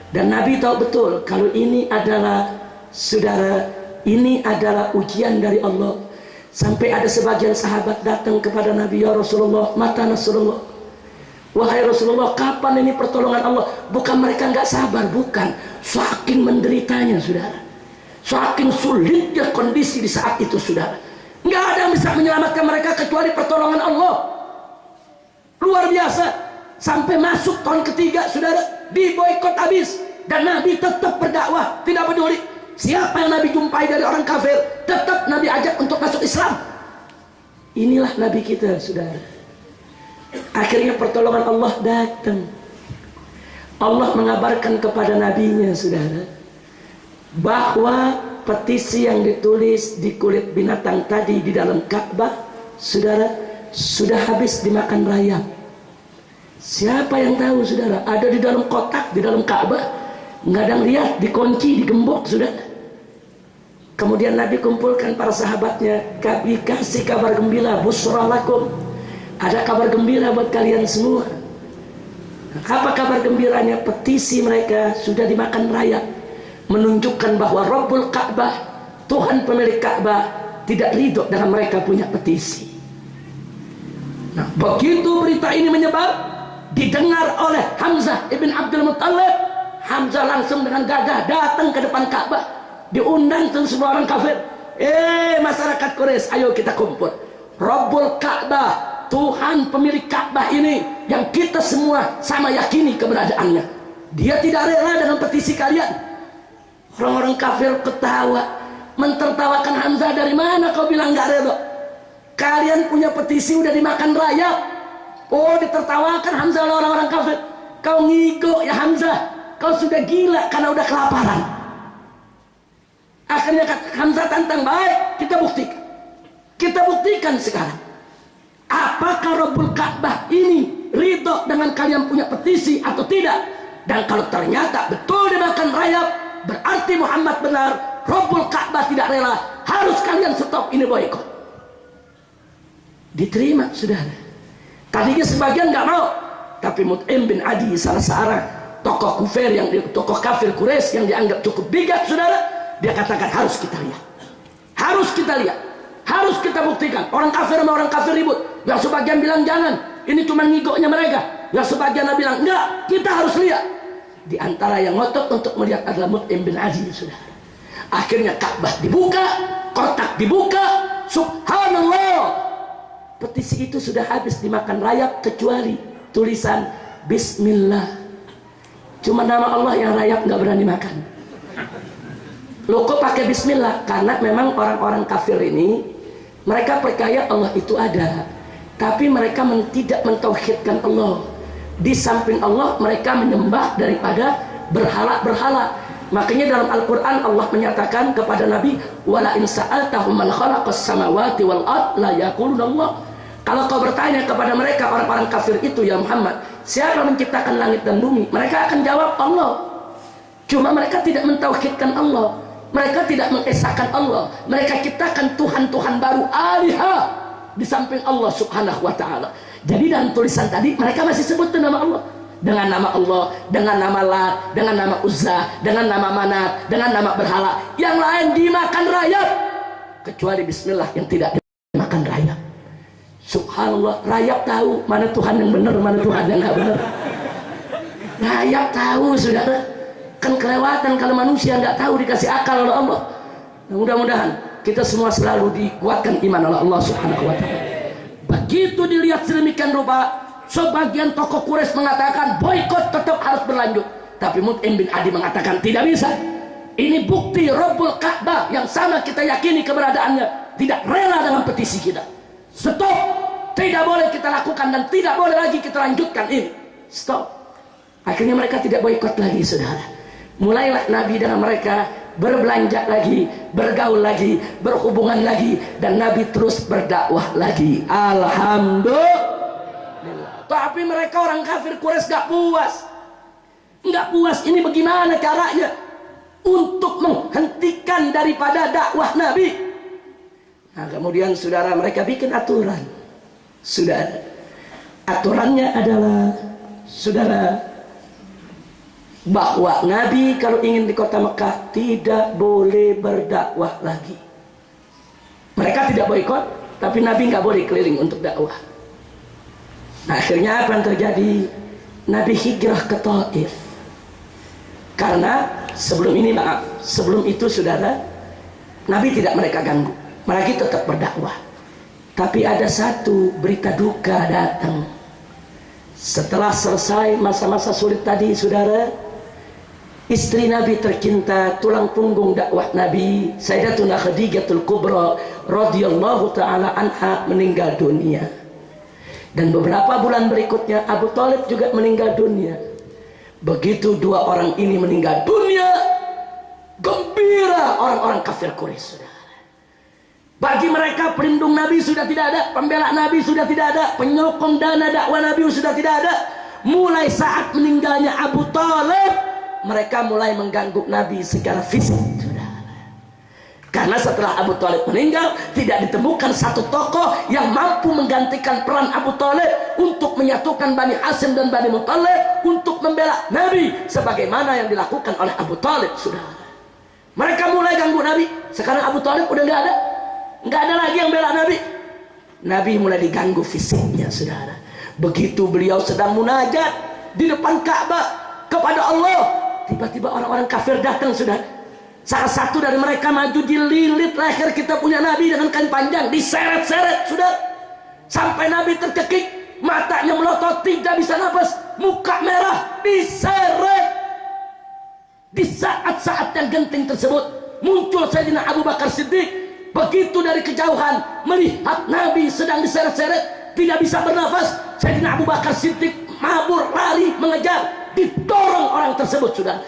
Dan Nabi tahu betul kalau ini adalah Saudara, ini adalah ujian dari Allah. Sampai ada sebagian sahabat datang kepada Nabi, ya Rasulullah, mata Rasulullah, wahai Rasulullah, kapan ini pertolongan Allah? Bukan mereka nggak sabar, bukan, saking menderitanya saudara, saking sulitnya kondisi di saat itu saudara. Nggak ada yang bisa menyelamatkan mereka kecuali pertolongan Allah. Luar biasa. Sampai masuk tahun ketiga saudara, diboikot habis, dan Nabi tetap berdakwah, tidak peduli siapa yang Nabi jumpai dari orang kafir, tetap Nabi ajak untuk masuk Islam. Inilah Nabi kita saudara. Akhirnya pertolongan Allah datang. Allah mengabarkan kepada nabinya saudara, bahwa petisi yang ditulis di kulit binatang tadi di dalam Ka'bah saudara, sudah habis dimakan rayap. Siapa yang tahu saudara? Ada di dalam kotak di dalam Ka'bah, nggak ada yang lihat, dikunci, digembok saudara. Kemudian Nabi kumpulkan para sahabatnya, kami kasih kabar gembira, busra lakum, ada kabar gembira buat kalian semua. Apa kabar gembiranya? Petisi mereka sudah dimakan rayap, menunjukkan bahwa Rabbul Ka'bah, Tuhan pemilik Ka'bah, tidak ridho dengan mereka punya petisi. Nah, begitu berita ini menyebar, didengar oleh Hamzah ibn Abdul Muttalib, Hamzah langsung dengan gagah datang ke depan Ka'bah, diundang tuh semua orang kafir. Masyarakat Quraisy, ayo kita kumpul. Rabbul Ka'bah, Tuhan pemilik Ka'bah ini yang kita semua sama yakini keberadaannya, dia tidak rela dengan petisi kalian. Orang-orang kafir ketawa, mentertawakan Hamzah. Dari mana kau bilang gak rela? Kalian punya petisi udah dimakan rayap. Oh, ditertawakan Hamzah oleh orang-orang kafir. Kau ngigo ya Hamzah, kau sudah gila karena udah kelaparan. Akhirnya Hamzah tantang, baik, kita buktikan sekarang. Apakah Rabbul Ka'bah ini ridho dengan kalian punya petisi atau tidak? Dan kalau ternyata betul dimakan rayap, berarti Muhammad benar, Rabbul Ka'bah tidak rela, harus kalian stop ini boikot. Diterima saudara. Tadinya sebagian nggak mau, tapi Mut'im bin Adi, salah seorang tokoh kafir Quraisy yang dianggap cukup bijak saudara, dia katakan harus kita lihat, harus kita buktikan. Orang kafir sama orang kafir ribut, yang sebagian bilang jangan, ini cuma ngigoknya mereka, yang sebagian bilang enggak, kita harus lihat. Di antara yang ngotot untuk melihat adalah Mut'im bin Adi saudara. Akhirnya Ka'bah dibuka, kotak dibuka, subhanallah, petisi itu sudah habis dimakan rayap kecuali tulisan Bismillah. Cuma nama Allah yang rayap nggak berani makan. Loh kok pakai Bismillah? Karena memang orang-orang kafir ini, mereka percaya Allah itu ada, tapi mereka tidak mentauhidkan Allah. Di samping Allah mereka menyembah daripada berhala-berhala. Makanya dalam Al-Quran Allah menyatakan kepada Nabi, wala in sa'altahum man khalaqas samawati wal ard la yaquluna Allah. Kalau kau bertanya kepada mereka orang-orang kafir itu, ya Muhammad, siapa yang menciptakan langit dan bumi? Mereka akan jawab Allah. Cuma mereka tidak mentauhidkan Allah, mereka tidak mengesahkan Allah. Mereka ciptakan Tuhan-Tuhan baru, aliha, di samping Allah subhanahu wa ta'ala. Jadi dalam tulisan tadi mereka masih sebut nama Allah, dengan nama Allah, dengan nama Lat, dengan nama Uzza, dengan nama Manat, dengan nama berhala. Yang lain dimakan rayap, kecuali Bismillah yang tidak dimakan rayap. Subhanallah, rayap tahu mana Tuhan yang benar, mana Tuhan yang nggak benar. Rayap tahu saudara. Kan kelewatan kalau manusia nggak tahu, dikasih akal oleh Allah. Nah, mudah-mudahan kita semua selalu dikuatkan iman oleh Allah subhanahu wa ta'ala. Begitu dilihat sedemikian rupa, sebagian tokoh Quraisy mengatakan boikot tetap harus berlanjut, tapi Mut'im bin Adi mengatakan tidak bisa. Ini bukti Rabbul Ka'bah yang sama kita yakini keberadaannya tidak rela dengan petisi kita. Stop, tidak boleh kita lakukan dan tidak boleh lagi kita lanjutkan ini. Stop. Akhirnya mereka tidak boikot lagi saudara. Mulailah Nabi dengan mereka berbelanja lagi, bergaul lagi, berhubungan lagi, dan Nabi terus berdakwah lagi. Alhamdulillah. Tapi mereka orang kafir Quraisy gak puas. Ini bagaimana caranya untuk menghentikan daripada dakwah Nabi? Nah, kemudian saudara, mereka bikin aturan. Saudara, aturannya adalah saudara, bahwa Nabi kalau ingin di kota Mekah tidak boleh berdakwah lagi. Mereka tidak boikot, tapi Nabi nggak boleh keliling untuk dakwah. Nah, akhirnya apa yang terjadi? Nabi hijrah ke Taif. Karena sebelum itu saudara, Nabi tidak mereka ganggu, mereka tetap berdakwah. Tapi ada satu berita duka datang. Setelah selesai masa-masa sulit tadi saudara, istri Nabi tercinta, tulang punggung dakwah Nabi, Sayyidatuna Khadijatul Kubra radhiyallahu taala anha meninggal dunia. Dan beberapa bulan berikutnya Abu Thalib juga meninggal dunia. Begitu dua orang ini meninggal dunia, gembira orang-orang kafir Quraisy saudara. Bagi mereka pelindung Nabi sudah tidak ada, pembela Nabi sudah tidak ada, penyokong dana dakwah Nabi sudah tidak ada. Mulai saat meninggalnya Abu Thalib, mereka mulai mengganggu Nabi secara fisik. Karena setelah Abu Thalib meninggal, tidak ditemukan satu tokoh yang mampu menggantikan peran Abu Thalib untuk menyatukan Bani Hashim dan Bani Muthalib untuk membela Nabi sebagaimana yang dilakukan oleh Abu Thalib. Mereka mulai ganggu Nabi. Sekarang Abu Thalib udah nggak ada lagi yang bela Nabi. Nabi mulai diganggu fisiknya saudara. Begitu beliau sedang munajat di depan Ka'bah kepada Allah, tiba-tiba orang-orang kafir datang saudara. Salah satu dari mereka maju, dililit leher kita punya Nabi dengan kain panjang, diseret-seret saudara, sampai Nabi tercekik, matanya melotot, tidak bisa nafas, muka merah, diseret. Di saat-saat yang genting tersebut muncul Sayyidina Abu Bakar Siddiq. Begitu dari kejauhan melihat Nabi sedang diseret-seret, tidak bisa bernafas, Sayyidina Abu Bakar Siddiq mabur lari mengejar, didorong orang tersebut saudara.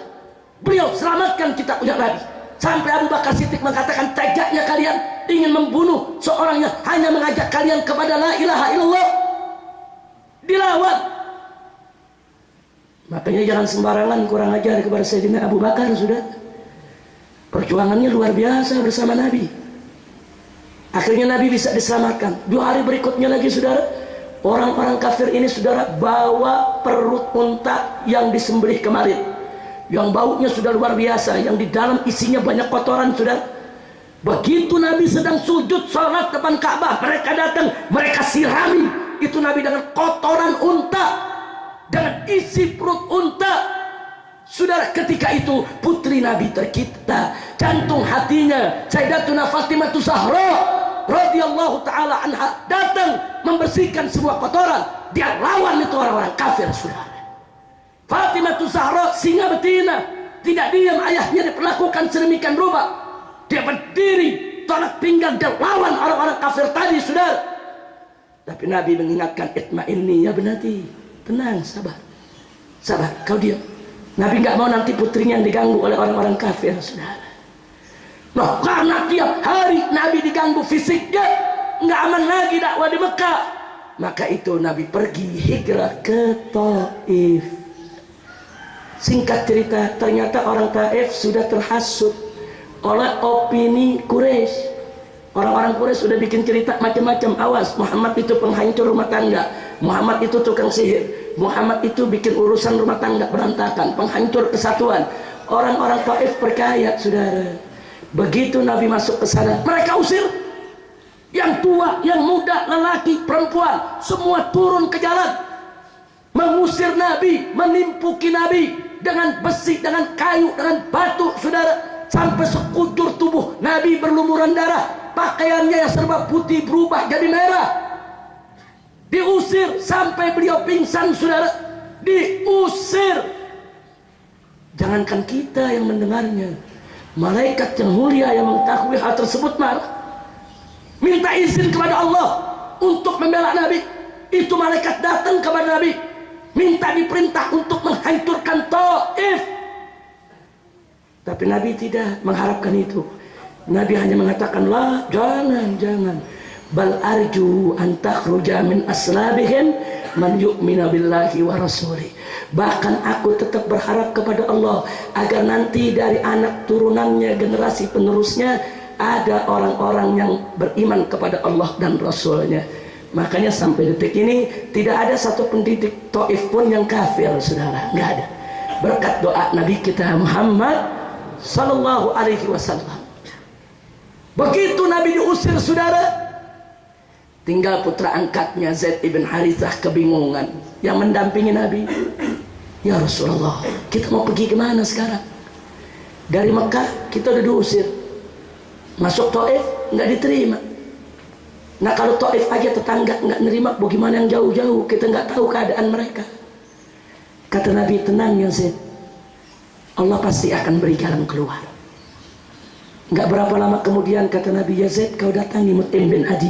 Beliau selamatkan kita punya Nabi. Sampai Abu Bakar Siddiq mengatakan, tegaknya kalian ingin membunuh seorang yang hanya mengajak kalian kepada la ilaha illallah, dilawan. Makanya jangan sembarangan kurang ajar kepada Sayyidina Abu Bakar sudah. Perjuangannya luar biasa bersama Nabi. Akhirnya Nabi bisa diselamatkan. 2 hari berikutnya lagi saudara, orang-orang kafir ini saudara bawa perut unta yang disembelih kemarin, yang baunya sudah luar biasa, yang di dalam isinya banyak kotoran saudara. Begitu Nabi sedang sujud salat depan Ka'bah, mereka datang, mereka sirami itu Nabi dengan kotoran unta, dengan isi perut unta. Saudara, ketika itu putri Nabi tercipta, jantung hatinya Sayyidatuna Fatimah Zahra radhiyallahu taala anha datang membersihkan semua kotoran. Dia lawan itu orang-orang kafir saudara. Fatimah Zahra singa betina, tidak diam ayahnya diperlakukan sedemikian rupa. Dia berdiri tolak pinggang, dia lawan orang-orang kafir tadi saudara. Tapi Nabi mengingatkan, itma'inni ya benati, tenang, sabar, kau diam. Nabi nggak mau nanti putrinya yang diganggu oleh orang-orang kafir saudara. Nah, karena tiap hari Nabi diganggu fisiknya, nggak aman lagi dakwah di Mekah, maka itu Nabi pergi hijrah ke Taif. Singkat cerita, ternyata orang Taif sudah terhasut oleh opini Quraisy. Orang-orang Quraisy sudah bikin cerita macam-macam. Awas, Muhammad itu penghancur rumah tangga, Muhammad itu tukang sihir, Muhammad itu bikin urusan rumah tangga berantakan, penghancur kesatuan. Orang-orang Taif percaya saudara. Begitu Nabi masuk ke sana, mereka usir. Yang tua, yang muda, lelaki, perempuan, semua turun ke jalan mengusir Nabi, menimpuki Nabi dengan besi, dengan kayu, dengan batu saudara. Sampai sekujur tubuh Nabi berlumuran darah, pakaiannya yang serba putih berubah jadi merah. Diusir sampai beliau pingsan saudara, diusir. Jangankan kita yang mendengarnya, malaikat yang mulia yang mengetahui hal tersebut marah, minta izin kepada Allah untuk membela Nabi. Itu malaikat datang kepada Nabi, minta diperintah untuk menghancurkan Taif. Tapi Nabi tidak mengharapkan itu. Nabi hanya mengatakan, lah, jangan. Bal arju an takhruja min aslabihim man yu'minu billahi wa rasulih. Bahkan aku tetap berharap kepada Allah agar nanti dari anak turunannya, generasi penerusnya, ada orang-orang yang beriman kepada Allah dan Rasulnya. Makanya sampai detik ini tidak ada satu pendidik Taif pun yang kafir saudara, nggak ada. berkat doa Nabi kita Muhammad sallallahu alaihi wasallam. Begitu Nabi diusir, saudara, tinggal putra angkatnya Zaid ibn Harithah kebingungan, yang mendampingi Nabi. Ya Rasulullah, kita mau pergi kemana sekarang? Dari Mekah kita udah diusir, masuk Taif nggak diterima. Nah kalau Taif aja tetangga nggak nerima, bagaimana yang jauh-jauh? Kita nggak tahu keadaan mereka. Kata Nabi, tenang ya Zaid, Allah pasti akan beri jalan keluar. Nggak berapa lama kemudian kata Nabi, ya Zaid, kau datangi Mut'im bin Adi.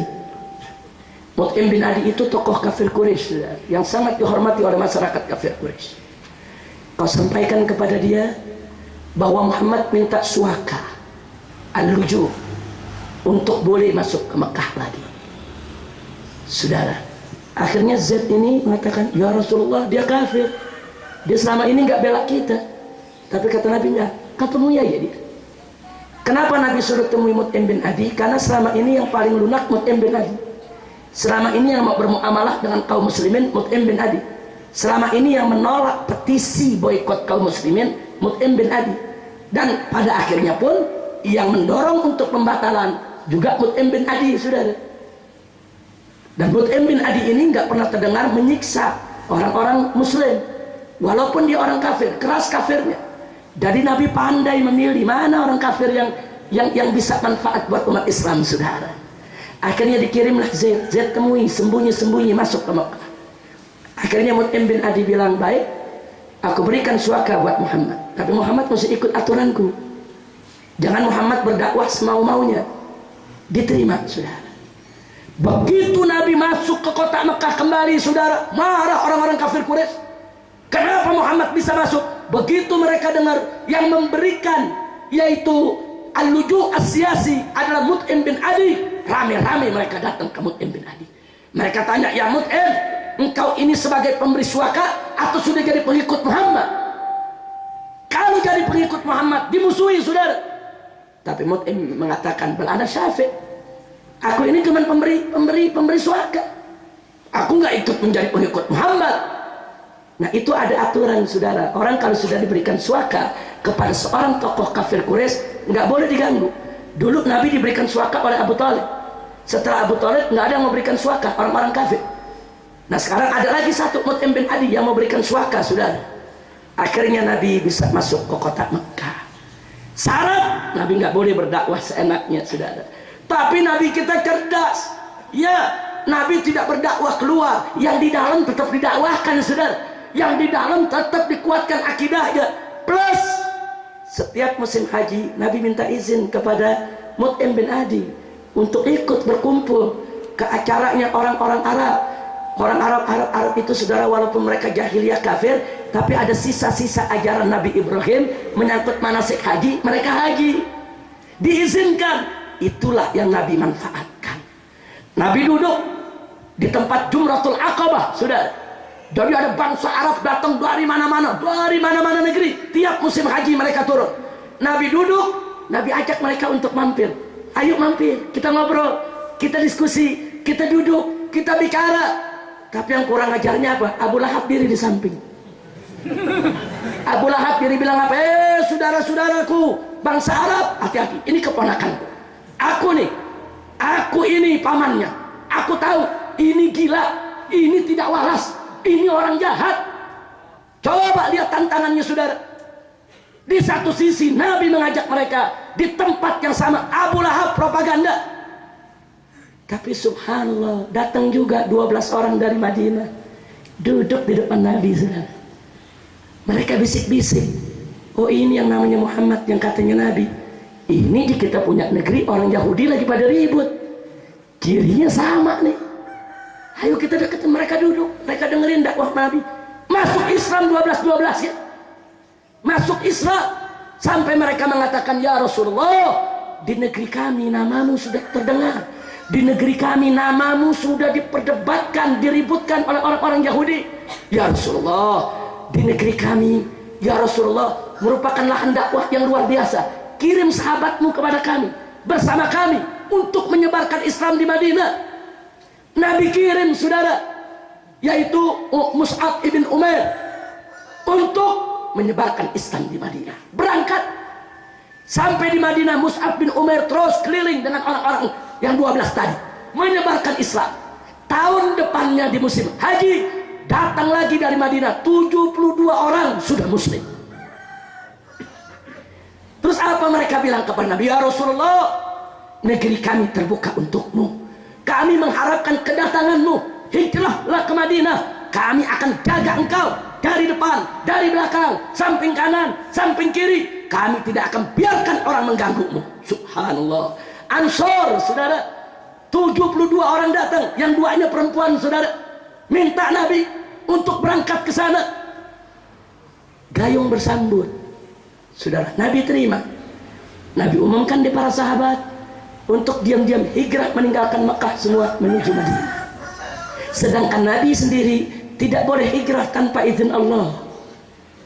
Mut'im bin Adi itu tokoh kafir Quraisy yang sangat dihormati oleh masyarakat kafir Quraisy. Kau sampaikan kepada dia bahwa Muhammad minta suaka al-luju untuk boleh masuk ke Mekah lagi. Saudara, akhirnya Zaid ini mengatakan, ya Rasulullah, dia kafir, dia selama ini nggak bela kita. Tapi kata Nabi, enggak, kau temui aja dia. Kenapa Nabi suruh temui Mut'im bin Adi? Karena selama ini yang paling lunak Mut'im bin Adi. Selama ini yang mau bermuamalah dengan kaum muslimin Mut'im bin Adi. Selama ini yang menolak petisi boikot kaum muslimin Mut'im bin Adi. Dan pada akhirnya pun yang mendorong untuk pembatalan juga Mut'im bin Adi, saudara. Dan Mut'im bin Adi ini nggak pernah terdengar menyiksa orang-orang muslim, walaupun dia orang kafir, keras kafirnya. Jadi Nabi pandai memilih mana orang kafir yang bisa manfaat buat umat Islam, saudara. Akhirnya dikirimlah Zaid. Zaid temui, sembunyi-sembunyi masuk ke Mekah. Akhirnya Mut'im bin Adi bilang, baik, aku berikan suaka buat Muhammad, tapi Muhammad mesti ikut aturanku. Jangan Muhammad berdakwah semau-maunya. Diterima, saudara. Begitu Nabi masuk ke kota Mekah kembali, saudara, marah orang-orang kafir Quraisy. Kenapa Muhammad bisa masuk? Begitu mereka dengar yang memberikan, yaitu al-luju as-siyasi adalah Mut'im bin Adi, rame-rame mereka datang ke Mut'im bin Adi. Mereka tanya, ya Mut'im, engkau ini sebagai pemberi suaka atau sudah jadi pengikut Muhammad? Kalau jadi pengikut Muhammad dimusuhi, saudara. Tapi Mut'im mengatakan, bal ana syafi', aku ini cuma pemberi suaka, aku nggak ikut menjadi pengikut Muhammad. Nah itu ada aturan, saudara. Orang kalau sudah diberikan suaka kepada seorang tokoh kafir Quraisy nggak boleh diganggu. Dulu Nabi diberikan suaka oleh Abu Talib. Setelah Abu Talib nggak ada yang memberikan suaka, orang-orang kafir. Nah sekarang ada lagi satu, Mut'im bin Adi, yang memberikan suaka, saudara. Akhirnya Nabi bisa masuk ke kota Mekah. Syarat Nabi nggak boleh berdakwah seenaknya, saudara. Tapi Nabi kita cerdas. Ya, Nabi tidak berdakwah keluar, yang di dalam tetap didakwahkan, saudara. Yang di dalam tetap dikuatkan akidahnya. Plus setiap musim haji Nabi minta izin kepada Mut'im bin Adi untuk ikut berkumpul ke acaranya orang-orang Arab. Orang Arab itu, saudara, walaupun mereka jahiliyah kafir, tapi ada sisa-sisa ajaran Nabi Ibrahim menyangkut manasik haji. Mereka haji, diizinkan. Itulah yang Nabi manfaatkan. Nabi duduk di tempat Jumratul Aqabah, saudara. Jadi ada bangsa Arab datang dari mana-mana negeri. Tiap musim haji mereka turun. Nabi duduk, Nabi ajak mereka untuk mampir. Ayo mampir, kita ngobrol, kita diskusi, kita duduk, kita bicara. Tapi yang kurang ajarnya apa? Abu Lahab diri di samping. Abu Lahab diri bilang apa? Saudara-saudaraku, bangsa Arab, hati-hati, ini keponakanku. Aku ini pamannya. Aku tahu, ini gila, ini tidak waras, ini orang jahat. Coba lihat tantangannya, saudara. Di satu sisi Nabi mengajak mereka, di tempat yang sama Abu Lahab propaganda. Tapi subhanallah, datang juga 12 orang dari Madinah, duduk di depan Nabi, saudara. Mereka bisik-bisik, oh ini yang namanya Muhammad yang katanya Nabi. Ini di kita punya negeri orang Yahudi lagi pada ribut, cirinya sama nih. Ayo kita deketin mereka, duduk, mereka dengerin dakwah Nabi. Masuk Islam 12 ya. Masuk Islam sampai mereka mengatakan, ya Rasulullah, di negeri kami namamu sudah terdengar. Di negeri kami namamu sudah diperdebatkan, diributkan oleh orang-orang Yahudi. Ya Rasulullah, di negeri kami, ya Rasulullah, merupakan lahan dakwah yang luar biasa. Kirim sahabatmu kepada kami, bersama kami, untuk menyebarkan Islam di Madinah. Nabi kirim, saudara, yaitu Mus'ab ibn Umair, untuk menyebarkan Islam di Madinah. Berangkat sampai di Madinah, Mus'ab bin Umair terus keliling dengan orang-orang yang 12 tadi, menyebarkan Islam. Tahun depannya di musim haji, datang lagi dari Madinah 72 orang sudah muslim. Terus apa mereka bilang kepada Nabi? Ya Rasulullah, negeri kami terbuka untukmu, kami mengharapkan kedatanganmu, hijrahlah ke Madinah, kami akan jaga engkau dari depan, dari belakang, samping kanan, samping kiri, kami tidak akan biarkan orang mengganggumu. Subhanallah. Ansor, saudara, 72 orang datang, yang 2-nya perempuan, saudara, minta Nabi untuk berangkat ke sana. Gayung bersambut, saudara. Nabi terima. Nabi umumkan di para sahabat untuk diam-diam hijrah meninggalkan Mekah semua menuju Madinah. Sedangkan Nabi sendiri tidak boleh hijrah tanpa izin Allah.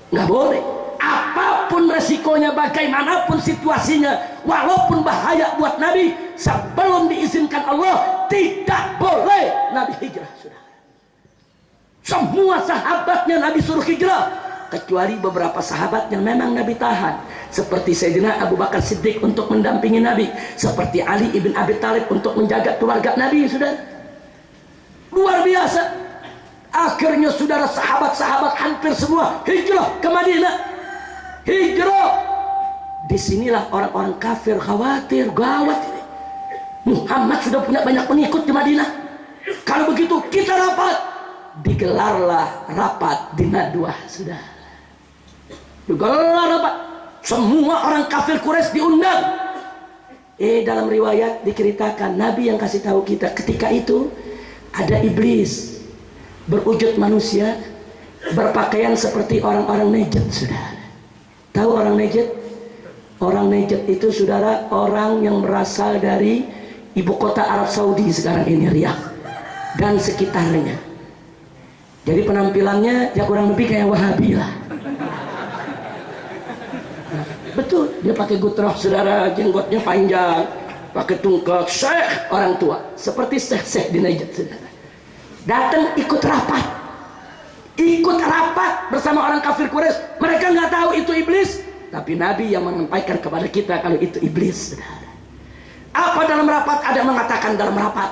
Nggak boleh. Apapun resikonya, bagaimanapun situasinya, walaupun bahaya buat Nabi, sebelum diizinkan Allah, tidak boleh Nabi hijrah, saudara. Semua sahabatnya Nabi suruh hijrah, kecuali beberapa sahabat yang memang Nabi tahan, seperti Sayyidina Abu Bakar Siddiq untuk mendampingi Nabi, seperti Ali ibn Abi Thalib untuk menjaga keluarga Nabi, saudara. Luar biasa. Akhirnya saudara, sahabat-sahabat hampir semua hijrah ke Madinah. Hijrah. Disinilah orang-orang kafir khawatir, gawat ini, Muhammad sudah punya banyak pengikut di Madinah, kalau begitu kita rapat. Digelarlah rapat di Nadwah, sudah digelar rapat, semua orang kafir Quraisy diundang. Dalam riwayat diceritakan, Nabi yang kasih tahu kita, ketika itu ada iblis berwujud manusia, berpakaian seperti orang-orang Najd, saudara. Tahu orang Najd? Orang Najd itu, saudara, orang yang berasal dari ibu kota Arab Saudi sekarang ini, Riyadh dan sekitarnya. Jadi penampilannya ya kurang lebih kayak Wahabi lah. Betul, dia pakai gutroh, saudara, jenggotnya panjang, pakai tungkak, syekh orang tua, seperti syekh di Najd, saudara. Datang ikut rapat bersama orang kafir Quraisy. Mereka nggak tahu itu iblis, tapi Nabi yang menyampaikan kepada kita kalau itu iblis, saudara. Apa dalam rapat? Ada mengatakan dalam rapat,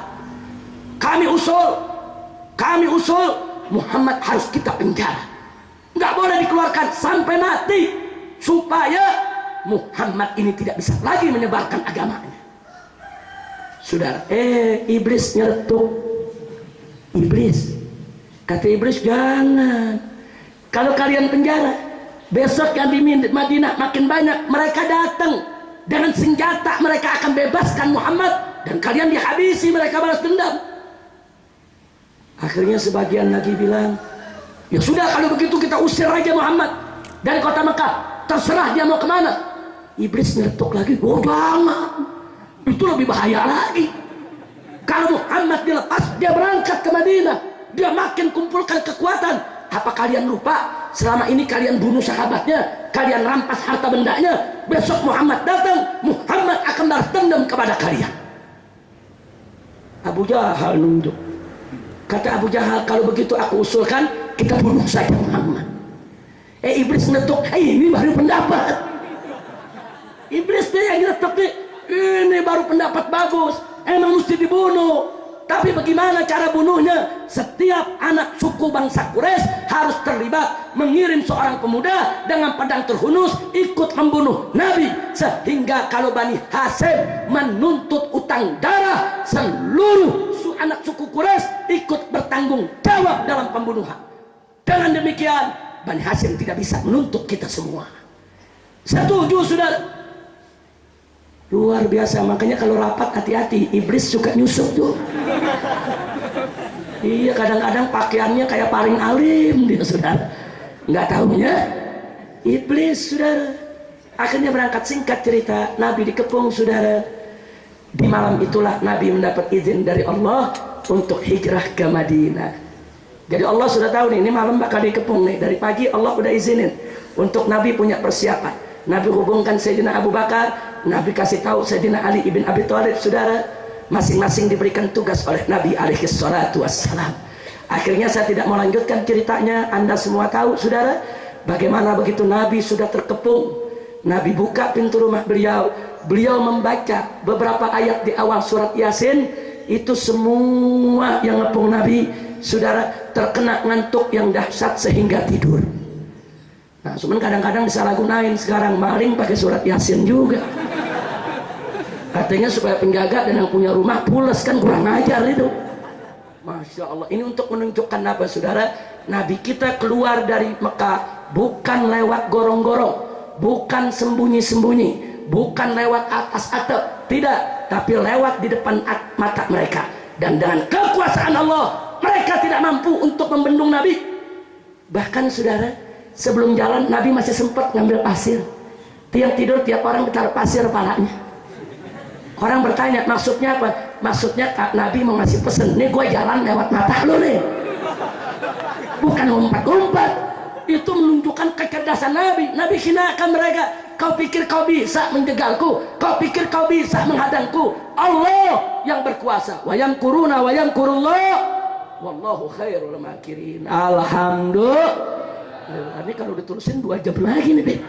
kami usul Muhammad harus kita penjara, nggak boleh dikeluarkan sampai mati, supaya Muhammad ini tidak bisa lagi menyebarkan agamanya. Saudara, iblis nyeletuk. Iblis kata iblis, jangan, kalau kalian penjara, besok yang di Madinah makin banyak mereka datang dengan senjata, mereka akan bebaskan Muhammad dan kalian dihabisi, mereka balas dendam. Akhirnya sebagian lagi bilang, ya sudah, kalau begitu kita usir aja Muhammad dari kota Mekah, terserah dia mau kemana. Iblis nyeletuk lagi, oh jangan, itu lebih bahaya lagi. Kalau Muhammad dilepas, dia berangkat ke Madinah, dia makin kumpulkan kekuatan. Apa kalian lupa selama ini kalian bunuh sahabatnya, kalian rampas harta bendanya, besok Muhammad datang, Muhammad akan balas dendam kepada kalian. Abu Jahal nunduk. Kata Abu Jahal, kalau begitu aku usulkan kita bunuh saja Muhammad. Iblis ngetuk, ini baru pendapat. Iblis dia yang ngetuk, ini baru pendapat bagus, emang mesti dibunuh. Tapi bagaimana cara bunuhnya? Setiap anak suku bangsa Quraisy harus terlibat, mengirim seorang pemuda dengan pedang terhunus ikut membunuh Nabi, sehingga kalau Bani Hashim menuntut utang darah, seluruh anak suku Quraisy ikut bertanggung jawab dalam pembunuhan. Dengan demikian Bani Hashim tidak bisa menuntut kita semua. Setuju, saudara? Luar biasa. Makanya kalau rapat hati-hati, iblis suka nyusup tuh. Iya, kadang-kadang pakaiannya kayak paling alim dia, saudara. Nggak tahunya iblis, saudara. Akhirnya berangkat. Singkat cerita, Nabi dikepung, saudara. Di malam itulah Nabi mendapat izin dari Allah untuk hijrah ke Madinah. Jadi Allah sudah tahu nih, ini malam bakal dikepung nih. Dari pagi Allah udah izinin untuk Nabi punya persiapan. Nabi hubungkan Sayyidina Abu Bakar, Nabi kasih tahu Sayyidina Ali ibn Abi Thalib, saudara. Masing-masing diberikan tugas oleh Nabi alaihi salatu wassalam. Akhirnya saya tidak mau lanjutkan ceritanya, Anda semua tahu, saudara. Bagaimana begitu Nabi sudah terkepung, Nabi buka pintu rumah beliau, beliau membaca beberapa ayat di awal surat Yasin. Itu semua yang ngepung Nabi, saudara, terkena ngantuk yang dahsyat sehingga tidur. Nah, cuman kadang-kadang disalahgunain sekarang, maling pakai surat Yasin juga. Katanya supaya penjaga dan yang punya rumah pules, kan kurang ajar itu. Masya Allah, ini untuk menunjukkan apa saudara? Nabi kita keluar dari Mekah bukan lewat gorong-gorong, bukan sembunyi-sembunyi, bukan lewat atas atap, tidak, tapi lewat di depan mata mereka. Dan dengan kekuasaan Allah, mereka tidak mampu untuk membendung Nabi. Bahkan saudara, sebelum jalan Nabi masih sempat ngambil pasir. Tiap tidur tiap orang ditaruh pasir kepalanya. Orang bertanya, maksudnya apa? Maksudnya Nabi mau ngasih pesen, nih gue jalan lewat mata lu nih, bukan ngumpat-ngumpat. Itu menunjukkan kecerdasan Nabi. Nabi hinakan mereka. Kau pikir kau bisa menjegalku? Kau pikir kau bisa menghadangku? Allah yang berkuasa. Wa yamkuruna wa yamkurullah wallahu khairul makirin. Alhamdulillah. Ini kalau diterusin 2 jam lagi nih,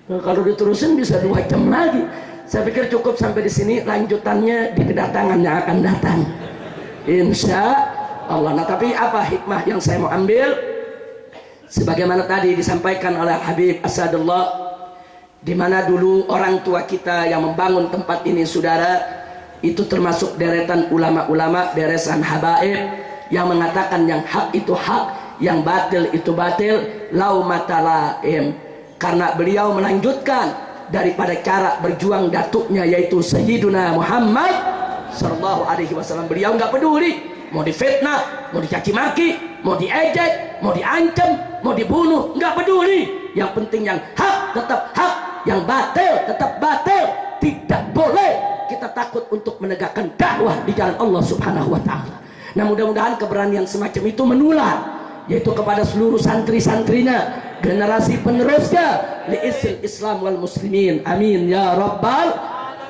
kalau diterusin bisa 2 jam lagi. Saya pikir cukup sampai di sini, lanjutannya di kedatangan yang akan datang, insya Allah. Nah, tapi apa hikmah yang saya mau ambil? Sebagaimana tadi disampaikan oleh Habib Asadullah, di mana dulu orang tua kita yang membangun tempat ini, saudara, itu termasuk deretan ulama-ulama, deresan habaib yang mengatakan yang hak itu hak, yang batil itu batil, lau matalaim. Karena beliau melanjutkan daripada cara berjuang datuknya, yaitu Sayyiduna Muhammad sallallahu alaihi wasallam. Beliau nggak peduli mau difitnah, mau dicaci maki, mau diejek, mau diancam, mau dibunuh, nggak peduli. Yang penting yang hak tetap hak, yang batil tetap batil. Tidak boleh kita takut untuk menegakkan dakwah di jalan Allah Subhanahu wa taala. Nah, mudah-mudahan keberanian semacam itu menular, yaitu kepada seluruh santri-santrinya, generasi penerusnya, liisil Islam wal muslimin, amin ya rabbal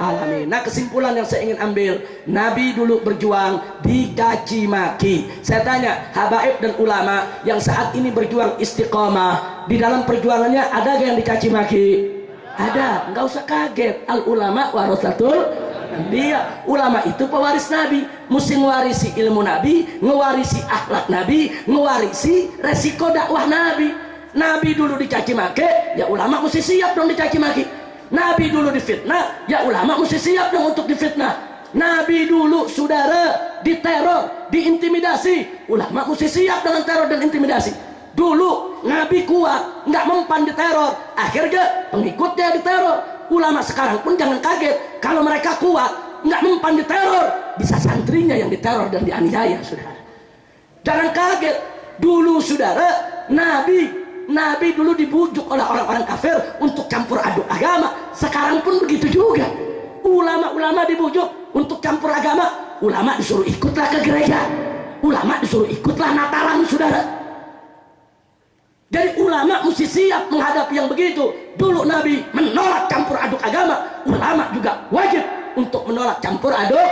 alamin. Nah, kesimpulan yang saya ingin ambil, Nabi dulu berjuang dicaci maki. Saya tanya habaib dan ulama yang saat ini berjuang istiqomah, di dalam perjuangannya ada yang dicaci maki? Ada. Nggak usah kaget, al ulama warasatul dia. Ulama itu pewaris Nabi, mesti ngewarisi ilmu Nabi, ngewarisi akhlak Nabi, ngewarisi resiko dakwah Nabi. Nabi dulu dicaci maki, ya ulama mesti siap dong dicaci maki. Nabi dulu difitnah, ya ulama mesti siap dong untuk difitnah. Nabi dulu saudara diteror, diintimidasi, ulama mesti siap dengan teror dan intimidasi. Dulu Nabi kuat, nggak mempan diteror, akhirnya pengikutnya diteror. Ulama sekarang pun jangan kaget kalau mereka kuat, nggak mempan diteror, bisa santrinya yang diteror dan dianiaya, saudara. Jangan kaget. Dulu saudara, Nabi dulu dibujuk oleh orang-orang kafir untuk campur aduk agama. Sekarang pun begitu juga. Ulama-ulama dibujuk untuk campur agama. Ulama disuruh ikutlah ke gereja. Ulama disuruh ikutlah Natalan, saudara. Jadi ulama mesti siap menghadapi yang begitu. Dulu Nabi menolak campur aduk agama. Ulama juga wajib untuk menolak campur aduk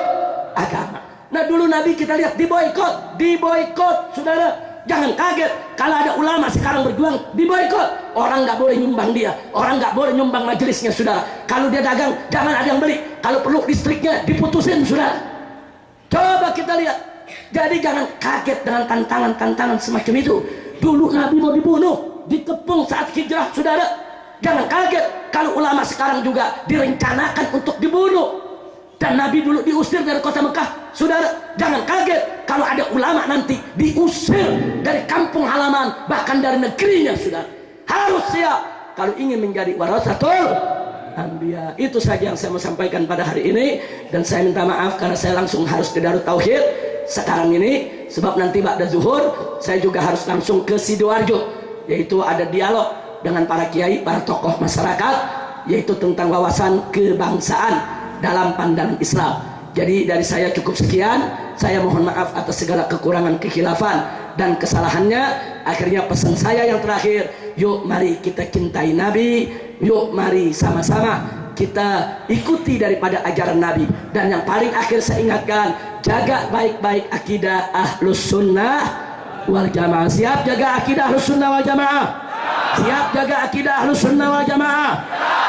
agama. Nah, dulu Nabi kita lihat diboikot, saudara. Jangan kaget kalau ada ulama sekarang berjuang diboikot. Orang nggak boleh nyumbang dia, orang nggak boleh nyumbang majelisnya, saudara. Kalau dia dagang jangan ada yang beli, kalau perlu listriknya diputusin, saudara. Coba kita lihat. Jadi jangan kaget dengan tantangan-tantangan semacam itu. Dulu Nabi mau dibunuh, dikepung saat hijrah, saudara. Jangan kaget kalau ulama sekarang juga direncanakan untuk dibunuh. Dan Nabi dulu diusir dari kota Mekah, saudara. Jangan kaget kalau ada ulama nanti diusir dari kampung halaman, bahkan dari negerinya, saudara. Harus siap kalau ingin menjadi warasatul anbiya. Itu saja yang saya mau sampaikan pada hari ini, dan saya minta maaf karena saya langsung harus ke Darut Tauhid sekarang ini, sebab nanti ba'da zuhur saya juga harus langsung ke Sidoarjo, yaitu ada dialog dengan para kiai, para tokoh masyarakat, yaitu tentang wawasan kebangsaan dalam pandangan Islam. Jadi dari saya cukup sekian. Saya mohon maaf atas segala kekurangan, kekhilafan dan kesalahannya. Akhirnya pesan saya yang terakhir, yuk mari kita cintai Nabi, yuk mari sama-sama kita ikuti daripada ajaran Nabi. Dan yang paling akhir saya ingatkan, jaga baik-baik akidah Ahlus Sunnah wal Jamaah. Siap jaga akidah Ahlus Sunnah wal Jamaah? Siap jaga akidah Ahlus Sunnah wal Jamaah.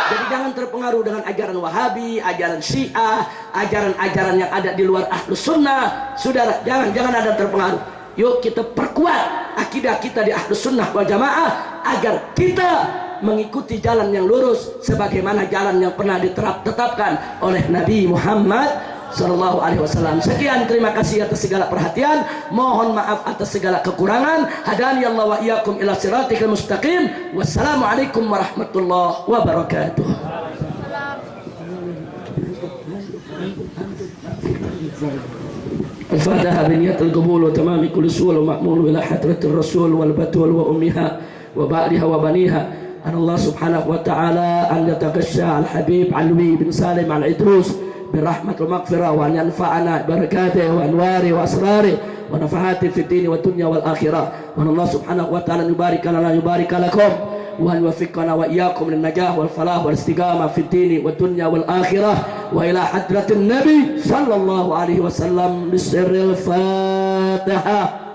Jadi jangan terpengaruh dengan ajaran Wahabi, ajaran Syiah, ajaran-ajaran yang ada di luar Ahlus Sunnah. Saudara, jangan ada terpengaruh. Yuk kita perkuat akidah kita di Ahlus Sunnah wal Jamaah agar kita mengikuti jalan yang lurus sebagaimana jalan yang pernah ditetapkan oleh Nabi Muhammad sallallahu alaihi wasallam. Sekian, terima kasih atas segala perhatian. Mohon maaf atas segala kekurangan. Hadani Allah wa iyyakum ila siratikal mustaqim. Wassalamualaikum warahmatullahi wabarakatuh. الفاتحة بنية القبول وتمام كل سؤال ومأمول إلى حضرة الرسول والبتول وأمها وبعدها وبنيها أن الله سبحانه وتعالى أن يتغشى الحبيب علوي بن سالم العدروس برحمة ومغفرة وأن ينفعنا بركاته وأنواره وأسراره ونفحاته في الدين والدنيا والآخرة وأن الله سبحانه وتعالى يبارك لنا يبارك لكم وأن يوفقنا وإياكم للنجاح والفلاح والاستقامة في الدين والدنيا والآخرة وإلى حضرة النبي صلى الله عليه وسلم بسر الفاتحة.